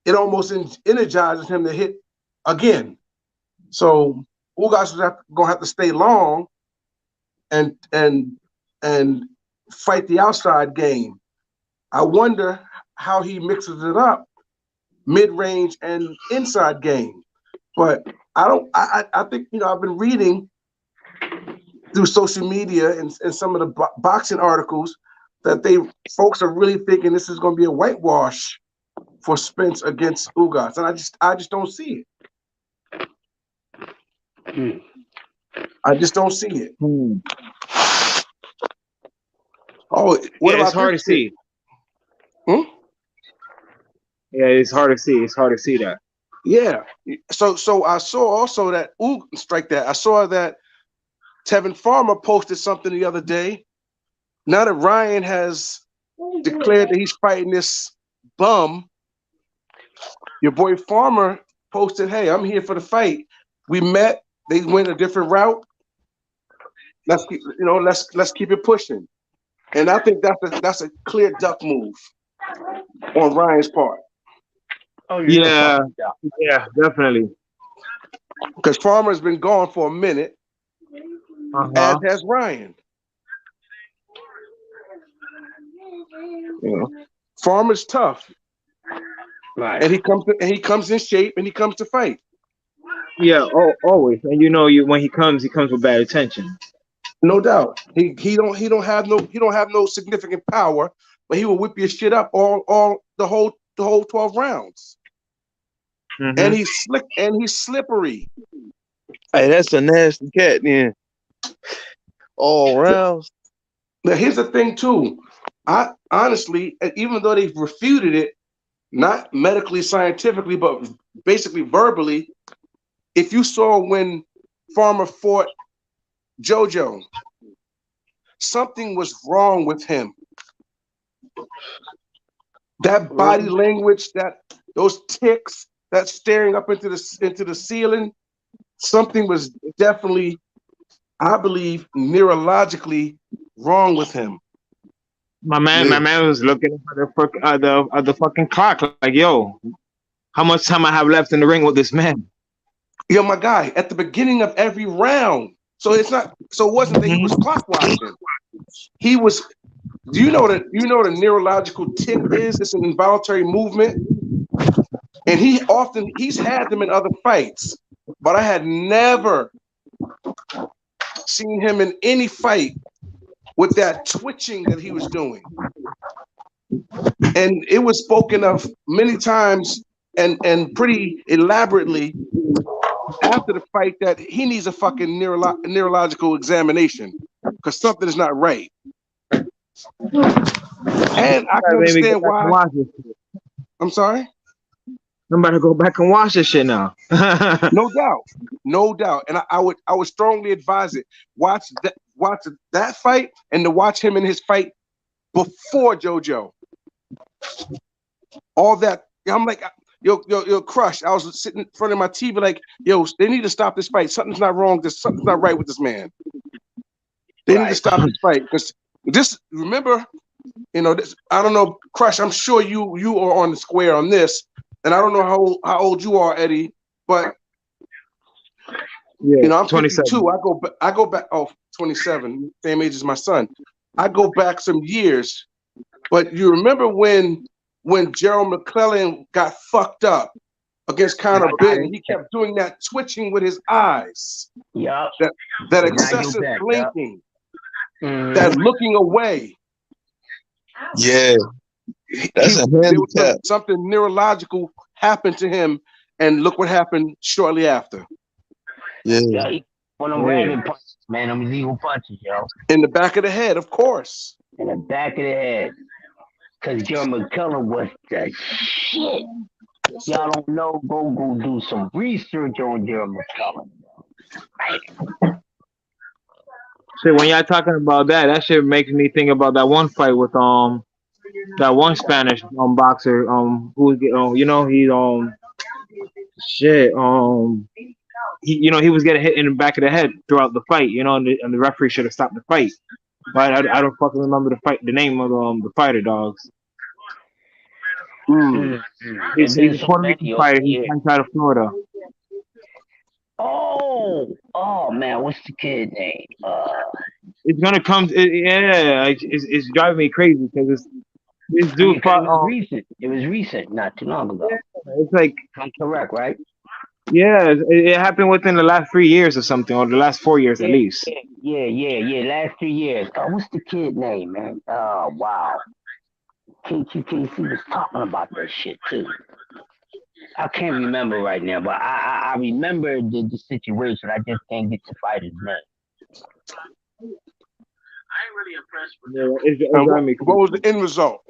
it almost energizes him to hit again. So Ugas is gonna have to stay long and fight the outside game. I wonder how he mixes it up, mid-range and inside game. But I think I've been reading through social media and some of the boxing articles that folks are really thinking this is going to be a whitewash for Spence against Ugas, and I just don't see it. I just don't see it. Oh, it's hard to see. Yeah, it's hard to see. It's hard to see that. Yeah. So I saw also that I saw that Tevin Farmer posted something the other day. Now that Ryan has declared that he's fighting this bum, your boy Farmer posted, "Hey, I'm here for the fight. We met. They went a different route. Let's keep it pushing." And I think that's a clear duck move on Ryan's part. Oh yeah, definitely. Because Farmer's been gone for a minute, as has Ryan. Farmer's tough, right? And he comes in shape, and he comes to fight. Yeah, always. And when he comes with bad intention. No doubt. He don't have no significant power, but he will whip your shit up all the whole 12 rounds. Mm-hmm. And he's slick and he's slippery. Hey, that's a nasty cat then. All rounds. Now here's the thing too. I honestly, even though they've refuted it, not medically, scientifically, but basically verbally, if you saw when Farmer fought JoJo, something was wrong with him. That body language, those ticks, that staring up into the ceiling, something was definitely, I believe, neurologically wrong with him. My man was looking at the fucking clock, like, yo, how much time I have left in the ring with this man? Yo, my guy, at the beginning of every round. So it wasn't that he was clock watching. He was. Do you know what a neurological tick is? It's an involuntary movement, and he's had them in other fights, but I had never seen him in any fight with that twitching that he was doing. And it was spoken of many times and pretty elaborately after the fight that he needs a fucking neurological examination because something is not right. And I can understand why. I'm sorry? I'm about to go back and watch this shit now. No doubt. And I would strongly advise it. Watch that fight and to watch him in his fight before JoJo. All that, I'm like, yo, Crush. I was sitting in front of my TV like, yo, they need to stop this fight. Something's not wrong. Something's not right with this man. They need to stop this fight because just remember, this, I don't know, Crush. I'm sure you are on the square on this, and I don't know how old you are, Eddie, but I'm 22. I go back. Oh, 27, same age as my son. I go back some years, but you remember when Gerald McClellan got fucked up against Conor Benton? He kept doing that twitching with his eyes. Yep. That excessive blinking. Yep. That looking away. Yeah. That's a there was handicap. something neurological happened to him, and look what happened shortly after. Yeah. Yeah, he on them Yeah. rabbit punches, man. Them illegal punches, yo. In the back of the head, of course. In the back of the head. Cause Jerry McKellar was the shit. Y'all don't know, go do some research on Jerry McKellar. So when y'all talking about that, that shit makes me think about that one fight with that one Spanish boxer who was you know shit he was getting hit in the back of the head throughout the fight, you know, and the referee should have stopped the fight. But I don't fucking remember the name of the fighter, dogs. Mm. There's He's been a so Puerto many Rican over fighter. the He's years. out of Florida. Oh man, what's the kid name? It's gonna come. Yeah, it's driving me crazy because this I dude mean, 'cause fought. it was recent. It was recent, not too long ago. It's like I'm correct, right? yeah, it happened within the last 3 years or something, or the last 4 years at Yeah, least. yeah. Last 3 years. What's the kid name, man? Oh wow. KQKC was talking about that shit too. I can't remember right now, but I remember the situation. I just can't get the fighter's name. Yeah, it's And driving me what crazy. was the end result?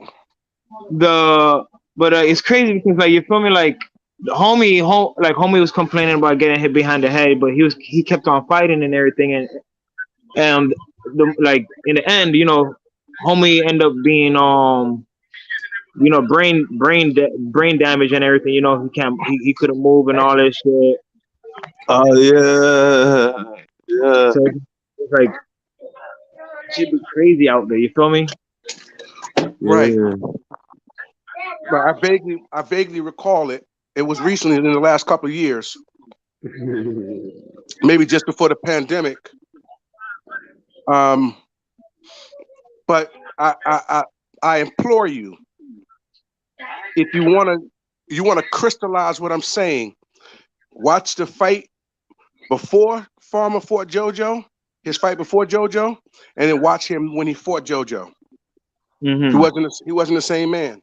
But it's crazy because like you feel me, like the homie was complaining about getting hit behind the head, but he kept on fighting and everything, and like in the end, you know, homie ended up being you know, brain damage and everything. You know, he couldn't move and all this shit. Oh yeah. Yeah. So it's like shit be crazy out there. You feel me? Right. Yeah. But I vaguely recall it. It was recently in the last couple of years, maybe just before the pandemic. Um, but I implore you, if you wanna crystallize what I'm saying, watch the fight before Farmer fought JoJo, his fight before JoJo, and then watch him when he fought JoJo. Mm-hmm. He wasn't the same man.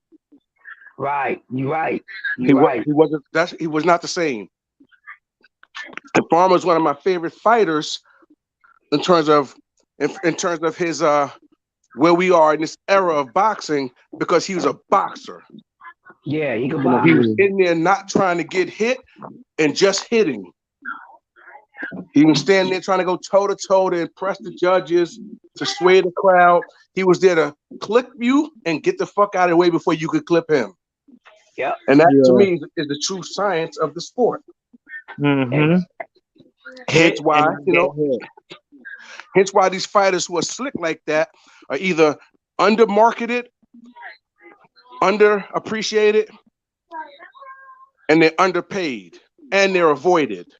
Right, you're right. You're right. He was not the same. And Farmer's one of my favorite fighters in terms of his where we are in this era of boxing, because he was a boxer. Yeah, he could You know, box. he was in there not trying to get hit and just hitting. He was standing there trying to go toe to toe to impress the judges, to sway the crowd. He was there to clip you and get the fuck out of the way before you could clip him. Yep. And that to Yeah. me is the true science of the sport. Mm-hmm. Hence why, Hit. hence why these fighters who are slick like that are either undermarketed, underappreciated, and they're underpaid, and they're avoided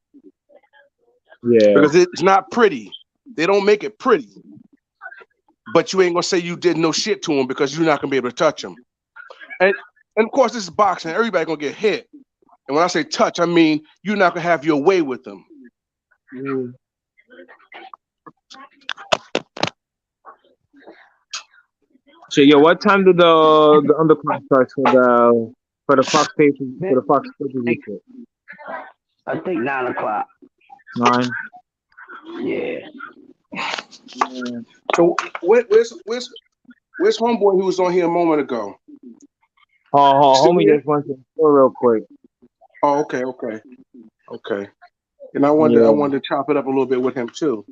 Yeah. because it's not pretty. They don't make it pretty, but you ain't gonna say you did no shit to them because you're not gonna be able to touch them. And of course, this is boxing. Everybody gonna get hit. And when I say touch, I mean you're not gonna have your way with them. Mm. So yo, what time did the undercard start for the Fox papers for the Fox papers? I think 9 o'clock. 9. Yeah. So where's homeboy who was on here a moment ago? Oh, Still homie here? just went to the store real quick. Oh, okay. And I wanted to chop it up a little bit with him too.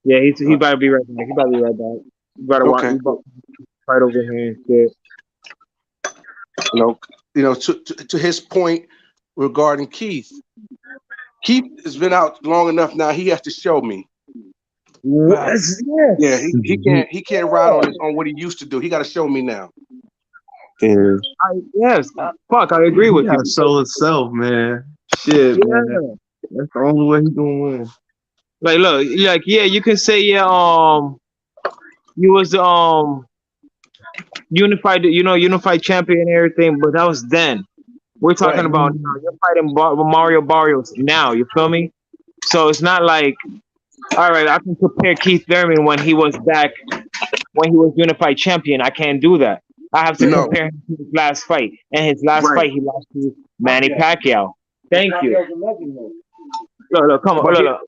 Yeah, he better be right back. He better be right back. You better watch. Okay. You better right over here and shit. To his point regarding Keith. Keith has been out long enough now. He has to show me. Yes. Yeah, he can't ride on what he used to do. He got to show me now. Yeah. Yes. Fuck, I agree He with you. gotta show himself, man. Shit, Yeah. man. That's the only way he gonna win. Like, look, like, yeah, you can say, yeah, you was unified champion and everything, but that was then. We're talking Right. about now. You're fighting Mario Barrios now. You feel me? So it's not like, all right, I can compare Keith Thurman when he was unified champion. I can't do that. I have to No. compare him to his last fight, and his last Right. fight he lost to Manny Pacquiao. Thank you. Look, come on, But look.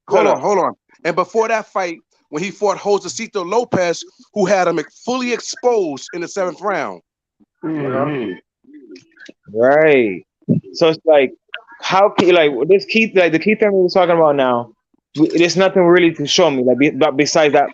hold on. And before that fight, when he fought Josecito Lopez, who had him fully exposed in the 7th round. Mhm. Right. So it's like, how can you like this Keith, like the Keith Thurman we're talking about now? There's nothing really to show me, like but besides that,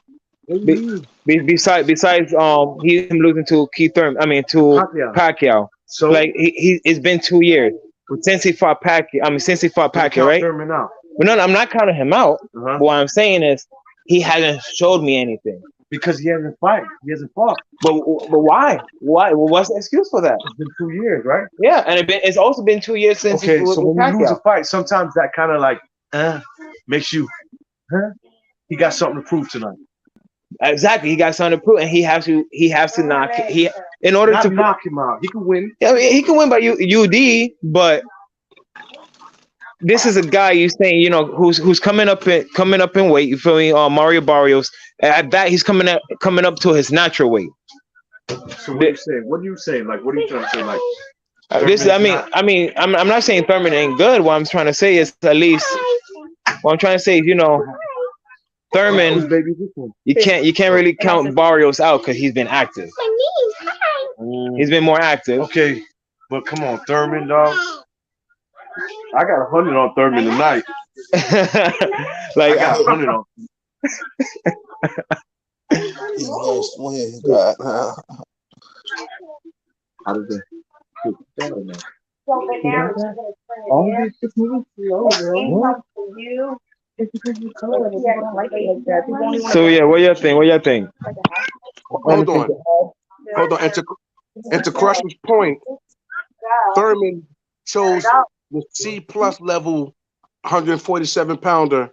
besides him losing to Keith Thurman, I mean to Pacquiao. So Like it's been 2 years since he fought Pacquiao. I mean since he fought Pacquiao, right? Thurman out. But no, I'm not counting him out. Uh-huh. But what I'm saying is he hasn't showed me anything. Because he hasn't fight. He hasn't fought. But why? Why? Well, what's the excuse for that? It's been 2 years, right? Yeah, and it's also been 2 years since Okay, he so with when you lose a Pacquiao. fight, sometimes that kind of like makes you, he got something to prove tonight. Exactly, he got something to prove, and he has to knock he in order Not to knock him out. He can win. Yeah, I mean, he can win by UD, but this is a guy you saying who's coming up in weight. You feel me? Mario Barrios. At that, he's coming up to his natural weight. So what are you saying? What are you saying? Like, what are you trying to say? Like, I'm not saying Thurman ain't good. What I'm trying to say is at least what I'm trying to say is Thurman. You can't really count Barrios out because he's been active. He's been more active. Okay, but come on, Thurman, dog. I got 100 on Thurman tonight. Like I got 100 on. How did that? So yeah, what you think? What you think? Hold on. And to Crush's point, Thurman chose the C plus level 147 pounder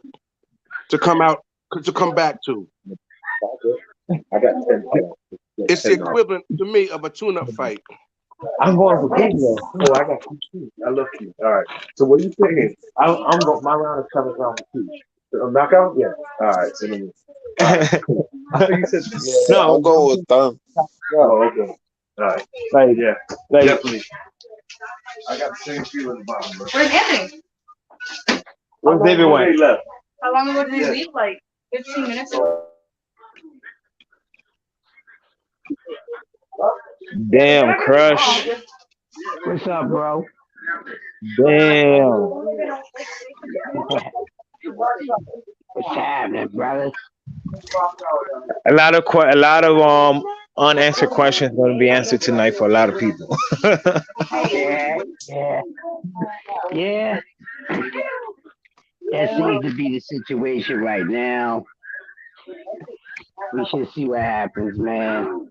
to come back to. I got 10. It's the equivalent to me of a tune-up fight. I'm going for Kuzma. Oh, I got 2. I love you. All right. So what you saying? I'm going. My round is coming round for 2. A knockout? Yeah. All right. So let me. I thought you said. No, I'm going with Thurman. Oh, okay. All right. like Yeah. like Definitely. I got the same feeling about him. Where's Anthony? where's David They went? left. How long ago did they leave? Like 15 minutes ago? Damn, Crush. What's up, bro? Damn. What's happening, brother? A lot of unanswered questions going to be answered tonight for a lot of people. Yeah. Yeah. That seems to be the situation right now. We should see what happens, man.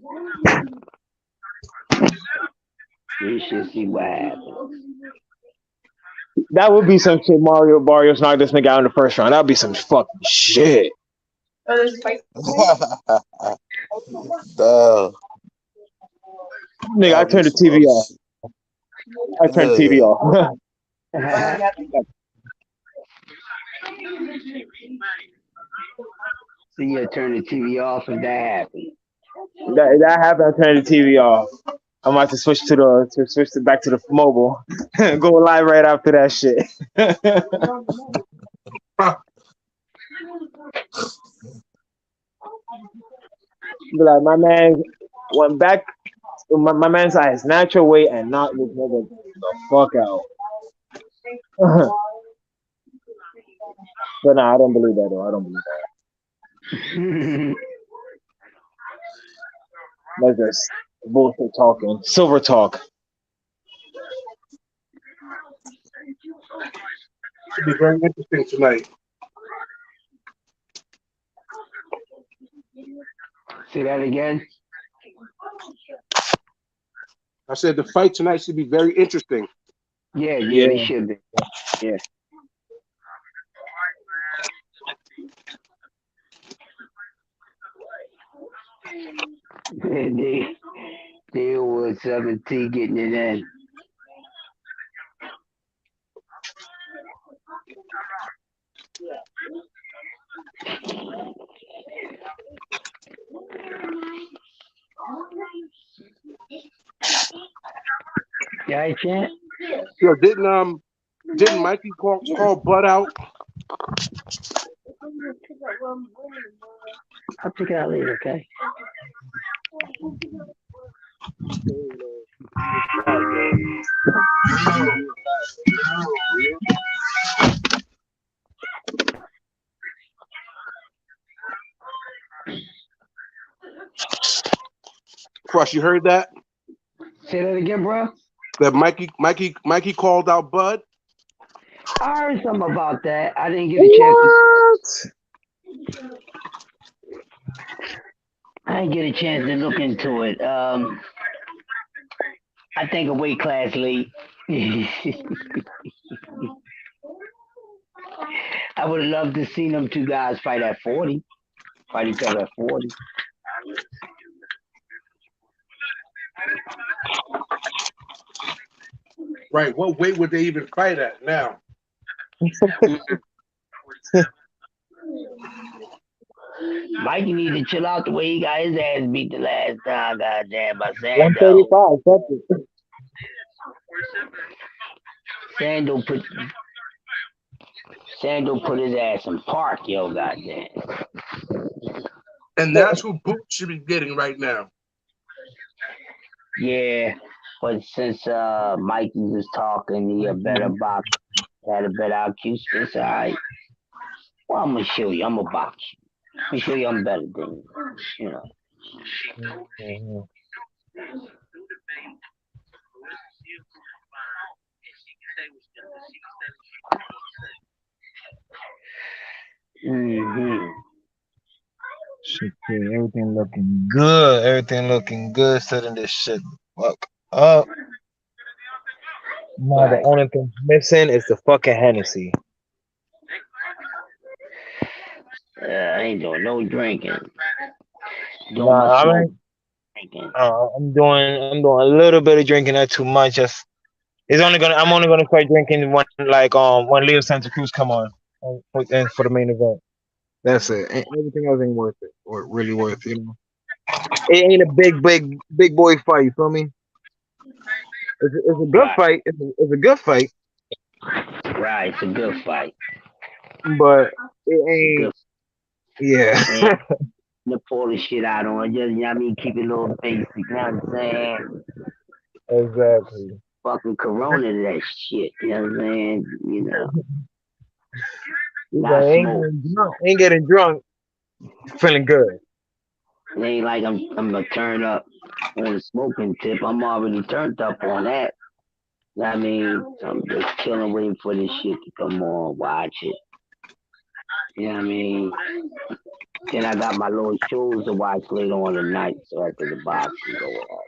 We should see what happens. That would be some shit. Mario Barrios knocked this nigga out in the first round. That would be some fucking shit. Oh, there's a fight. Duh. Nigga, I turned the TV off. I turned the TV off. So you turn the TV off if that happens. that happened. I turned the TV off. I'm about to switch back to the mobile. Go live right after that shit. Be like, my man went back. My man's at his natural weight and knocked this nigga the fuck out. But nah, I don't believe that though. I don't believe that. That's just bullshit talking. Silver talk. Should be very interesting tonight. Say that again. I said the fight tonight should be very interesting. Yeah, they should be. Yeah. They were 17 getting it in. Yeah, I can't. Yo, didn't Mikey call Bud out? I'll check it out later, okay? Crush, you heard that? Say that again, bro. That Mikey called out Bud. I heard something about that. I didn't get a chance to. What? I didn't get a chance to look into it. I think a weight class late. I would have loved to see them two guys fight at 40. Fight each other at 40. Right. What weight would they even fight at now? Mikey need to chill out the way he got his ass beat the last time, goddamn, by Sando. 135. Fuck it. Sando put Sando put his ass in park, yo, goddamn. And that's who Boot should be getting right now. Yeah, but since Mikey was talking, he a better box, had a better IQ. It's all right. Well, I'm gonna show you. I'm gonna box you. I'm gonna show you I'm better than you. Mhm. Mm-hmm. Shit, yeah, everything looking good. Everything looking good. Setting this shit fuck up. Now the Right. only thing missing is the fucking Hennessy. I ain't doing no drinking. Doing my Nah, I smoke mean, drinking. I'm doing a little bit of drinking, not too much. Just I'm only gonna start drinking when Leo Santa Cruz come on and for the main event. That's it. Everything else ain't worth it or really worth it. It ain't a big boy fight. You feel me? It's a good Right. fight. It's a good fight, Right. It's a good fight. but it Good. ain't. Yeah. And to pull the shit out on just, you know what I mean? Keep it a little basic. You know what I'm saying? Exactly. Fucking Corona to that shit. You know what I'm saying? You know, He's like, not smoke. ain't getting drunk, feeling good. It ain't like I'm gonna turn up on the smoking tip. I'm already turned up on that. You know what I mean? I'm just chilling, waiting for this shit to come on, watch it. You know what I mean? Then I got my little shows to watch later on tonight, so after the box can go off.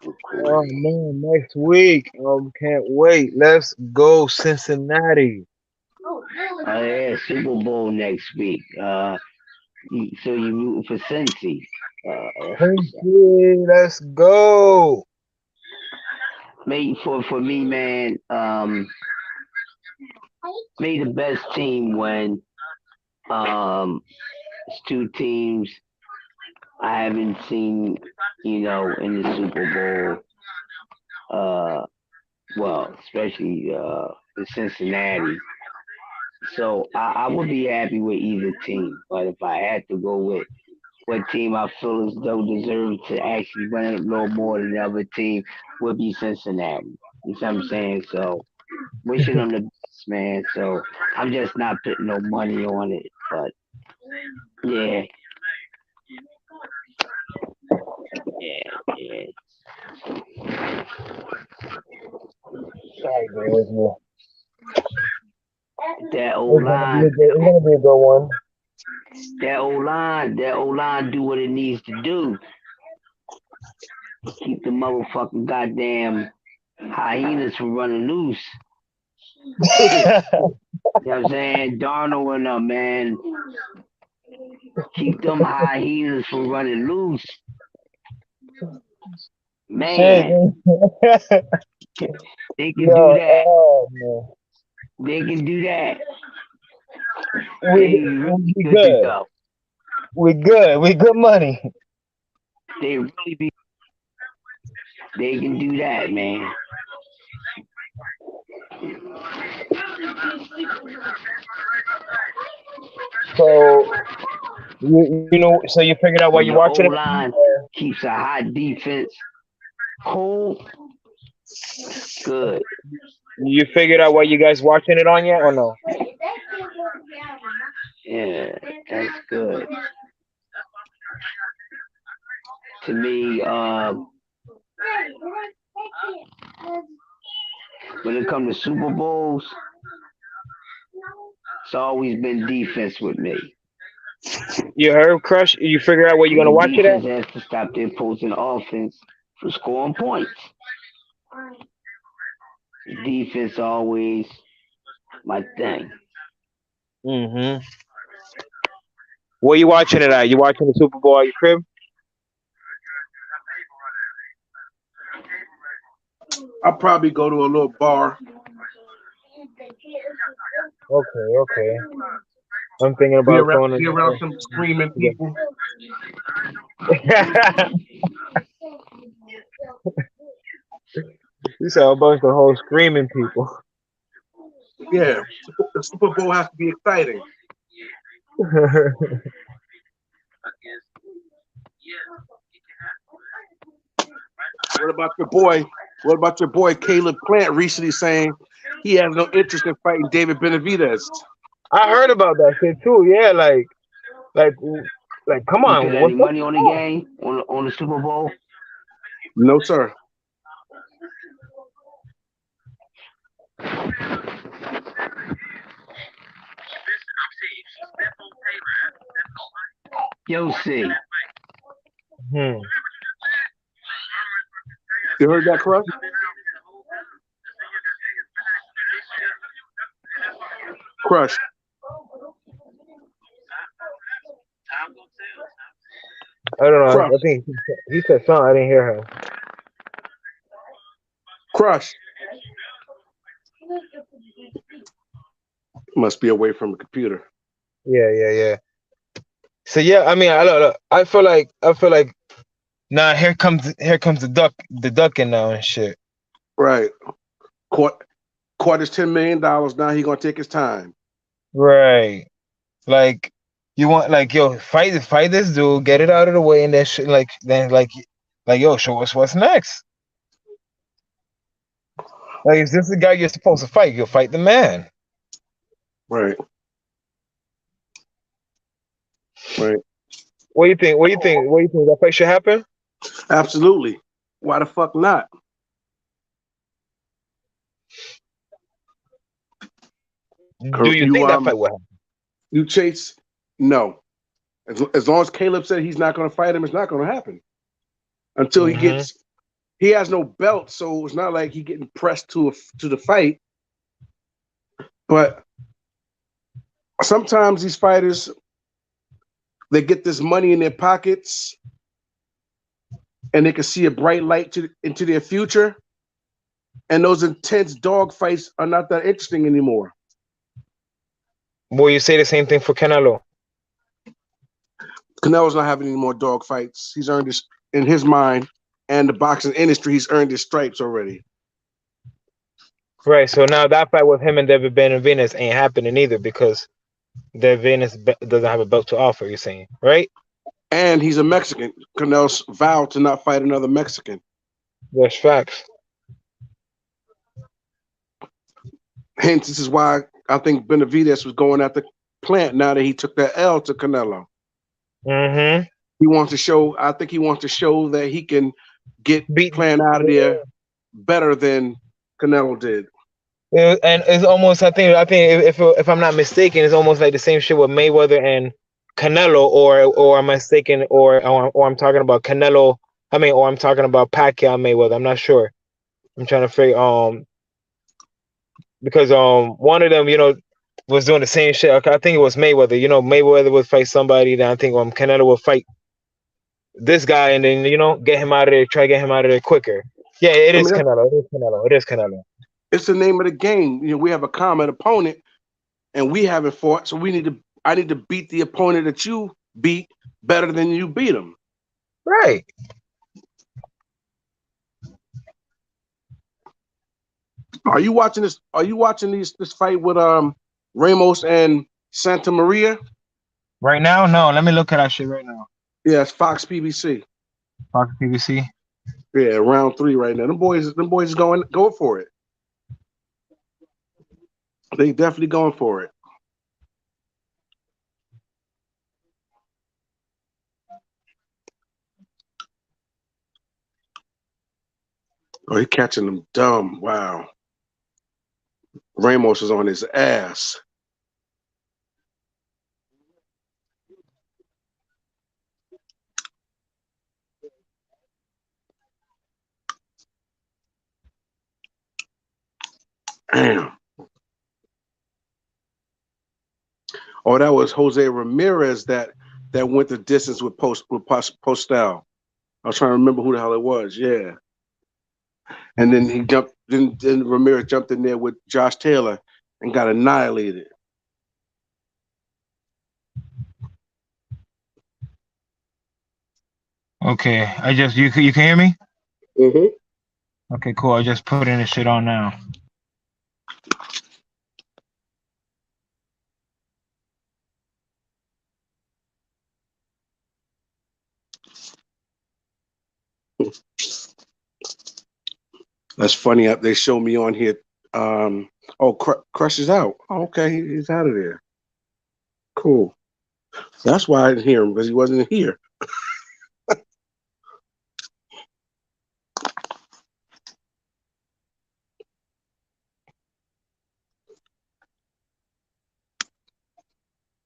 So Oh cool. man, next week. Can't wait. Let's go Cincinnati. Oh yeah, Super Bowl next week. So you rooting for Cincy? That's what's up. Cincy, let's go. Maybe for me, man. May the best team win. It's two teams I haven't seen, in the Super Bowl. Well, especially the Cincinnati. So I would be happy with either team. But if I had to go with what team I feel as though deserves to actually win a little more than the other team, would be Cincinnati. You see what I'm saying? So wishing them the best, man. So I'm just not putting no money on it. But yeah, yeah, yeah. I agree with you. That old line, It's gonna be a good one. that old line do what it needs to do. Keep the motherfucking goddamn hyenas from running loose. You know what I'm saying? Darnold and them, man. Keep them hyenas from running loose. Shit. Man, they can do Yo, that. man. They can do that. We They really we good to good. go. We good. We good money. They really be. They can do that, man. So you know, so you figured out why you're When the watching O it. line keeps a hot defense cold, good. You figured out why you guys watching it on yet or no? Yeah, that's good. To me, when it comes to Super Bowls, it's always been defense with me. You heard Crush? You figure out where you're Because gonna the watch it at? defense has to stop the opposing offense from scoring points. Defense always my thing. Mm-hmm. Where you watching it at? You watching the Super Bowl at your crib? I'll probably go to a little bar. Okay, okay. I'm thinking about going Be around some screaming to. people. You saw a bunch of whole screaming people. Yeah, the Super Bowl has to be exciting. What about your boy? What about your boy Caleb Plant recently saying he has no interest in fighting David Benavidez? I heard about that shit too. Yeah, like, like, come You on, put any what's up money with on the that? game on the Super Bowl? No, sir. Yo, see, Hmm. You heard that, Crush? Crush. I don't know. Crush. I think he said something. I didn't hear him. Crush. Must be away from the computer. Yeah, yeah, yeah. So yeah, I mean, look, I feel like nah. Here comes the ducking now and shit. Right. Caught his $10 million. Now he gonna take his time. Right. Like you want like yo fight this dude, get it out of the way, and then like yo show us what's next. Like is this the guy you're supposed to fight? You'll fight the man. Right. Right. What do you think? What do you think? What do you think? That fight should happen? Absolutely. Why the fuck not? Do you You think that fight will happen? you chase no. As long as Caleb said he's not going to fight him, it's not going to happen until Mm-hmm. he has no belt, so it's not like he getting pressed to the fight. But sometimes these fighters they get this money in their pockets and they can see a bright light into their future, and those intense dog fights are not that interesting anymore. Will you say the same thing for Canelo? Canelo's not having any more dog fights. He's earned his in his mind and the boxing industry. He's earned his stripes already. Right. So now that fight with him and David Benavidez ain't happening either because David doesn't have a belt to offer. You're saying, right? And he's a Mexican. Canelo's vowed to not fight another Mexican. That's facts. Hence, this is why I think Benavidez was going at the Plant now that he took that L to Canelo. Mm-hmm. He wants to show. I think he wants to show that he can get Beat. Plant out of there better than Canelo did. And it's almost I think if I'm not mistaken, it's almost like the same shit with Mayweather and Canelo, or am I mistaken, or I'm talking about Canelo. I mean, or I'm talking about Pacquiao and Mayweather. I'm not sure. I'm trying to figure because one of them was doing the same shit. Okay, I think it was Mayweather. Mayweather would fight somebody, then I think Canelo would fight this guy, and then get him out of there, try to get him out of there quicker. Yeah, it I is mean, Canelo. It is Canelo. It is Canelo. it's the name of the game. We have a common opponent, and we haven't fought, so I need to beat the opponent that you beat better than you beat him. Right. Are you watching this? Are you watching this fight with Ramos and Santa Maria? Right now, no. Let me look at that shit right now. Yeah, it's Fox PBC. Fox PVC. Yeah, round three right now. Them boys is going for it. They definitely going for it. Oh, he catching them dumb. Wow. Ramos is on his ass. Damn. Oh, that was Jose Ramirez that went the distance with Postel. I was trying to remember who the hell it was. Yeah. And then he jumped. Then Ramirez jumped in there with Josh Taylor and got annihilated. Okay, I just you can hear me? Mm-hmm. Okay, cool. I just put in this shit on now. That's funny. They show me on here. Oh, Crush is out. Oh, okay, he's out of there. Cool. That's why I didn't hear him because he wasn't here.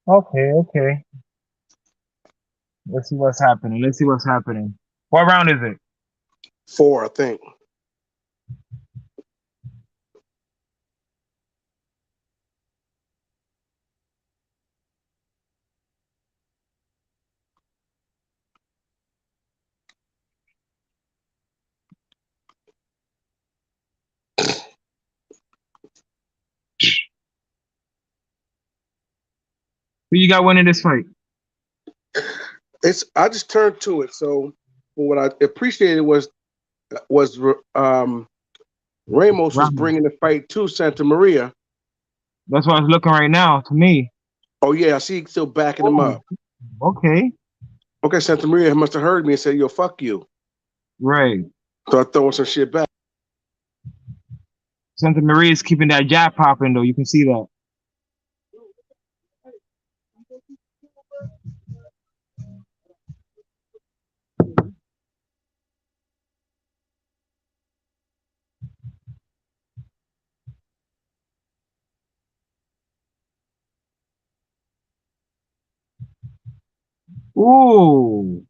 Okay, okay. Let's see what's happening. Let's see what's happening. What round is it? 4, I think. Who you got winning this fight? I just turned to it. So what I appreciated was Ramos was Round. bringing the fight to Santa Maria. That's what I was looking right now. To me. Oh yeah, I see he's still backing him Oh, up. okay. Okay, Santa Maria must have heard me and said, "Yo, fuck you." Right. So I throwing some shit back. Santa Maria is keeping that jab popping though. You can see that. Ooh.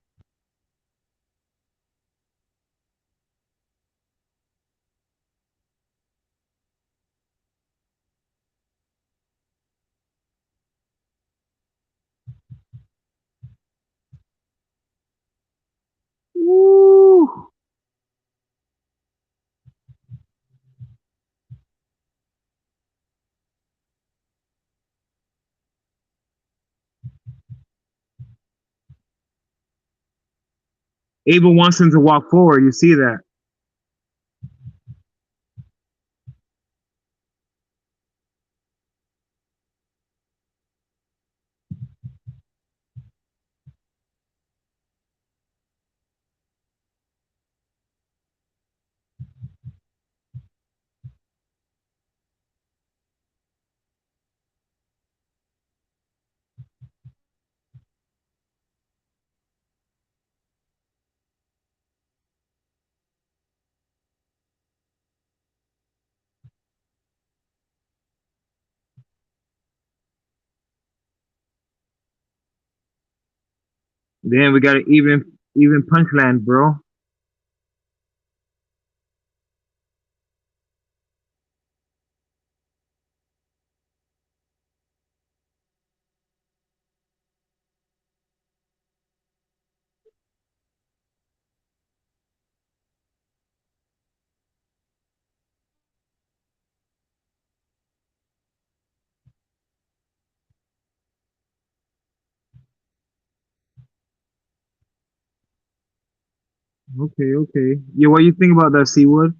Ooh. Abel wants him to walk forward. You see that? Then we got an even punchline, bro. Okay, okay. Yeah, what you think about that, Seawood?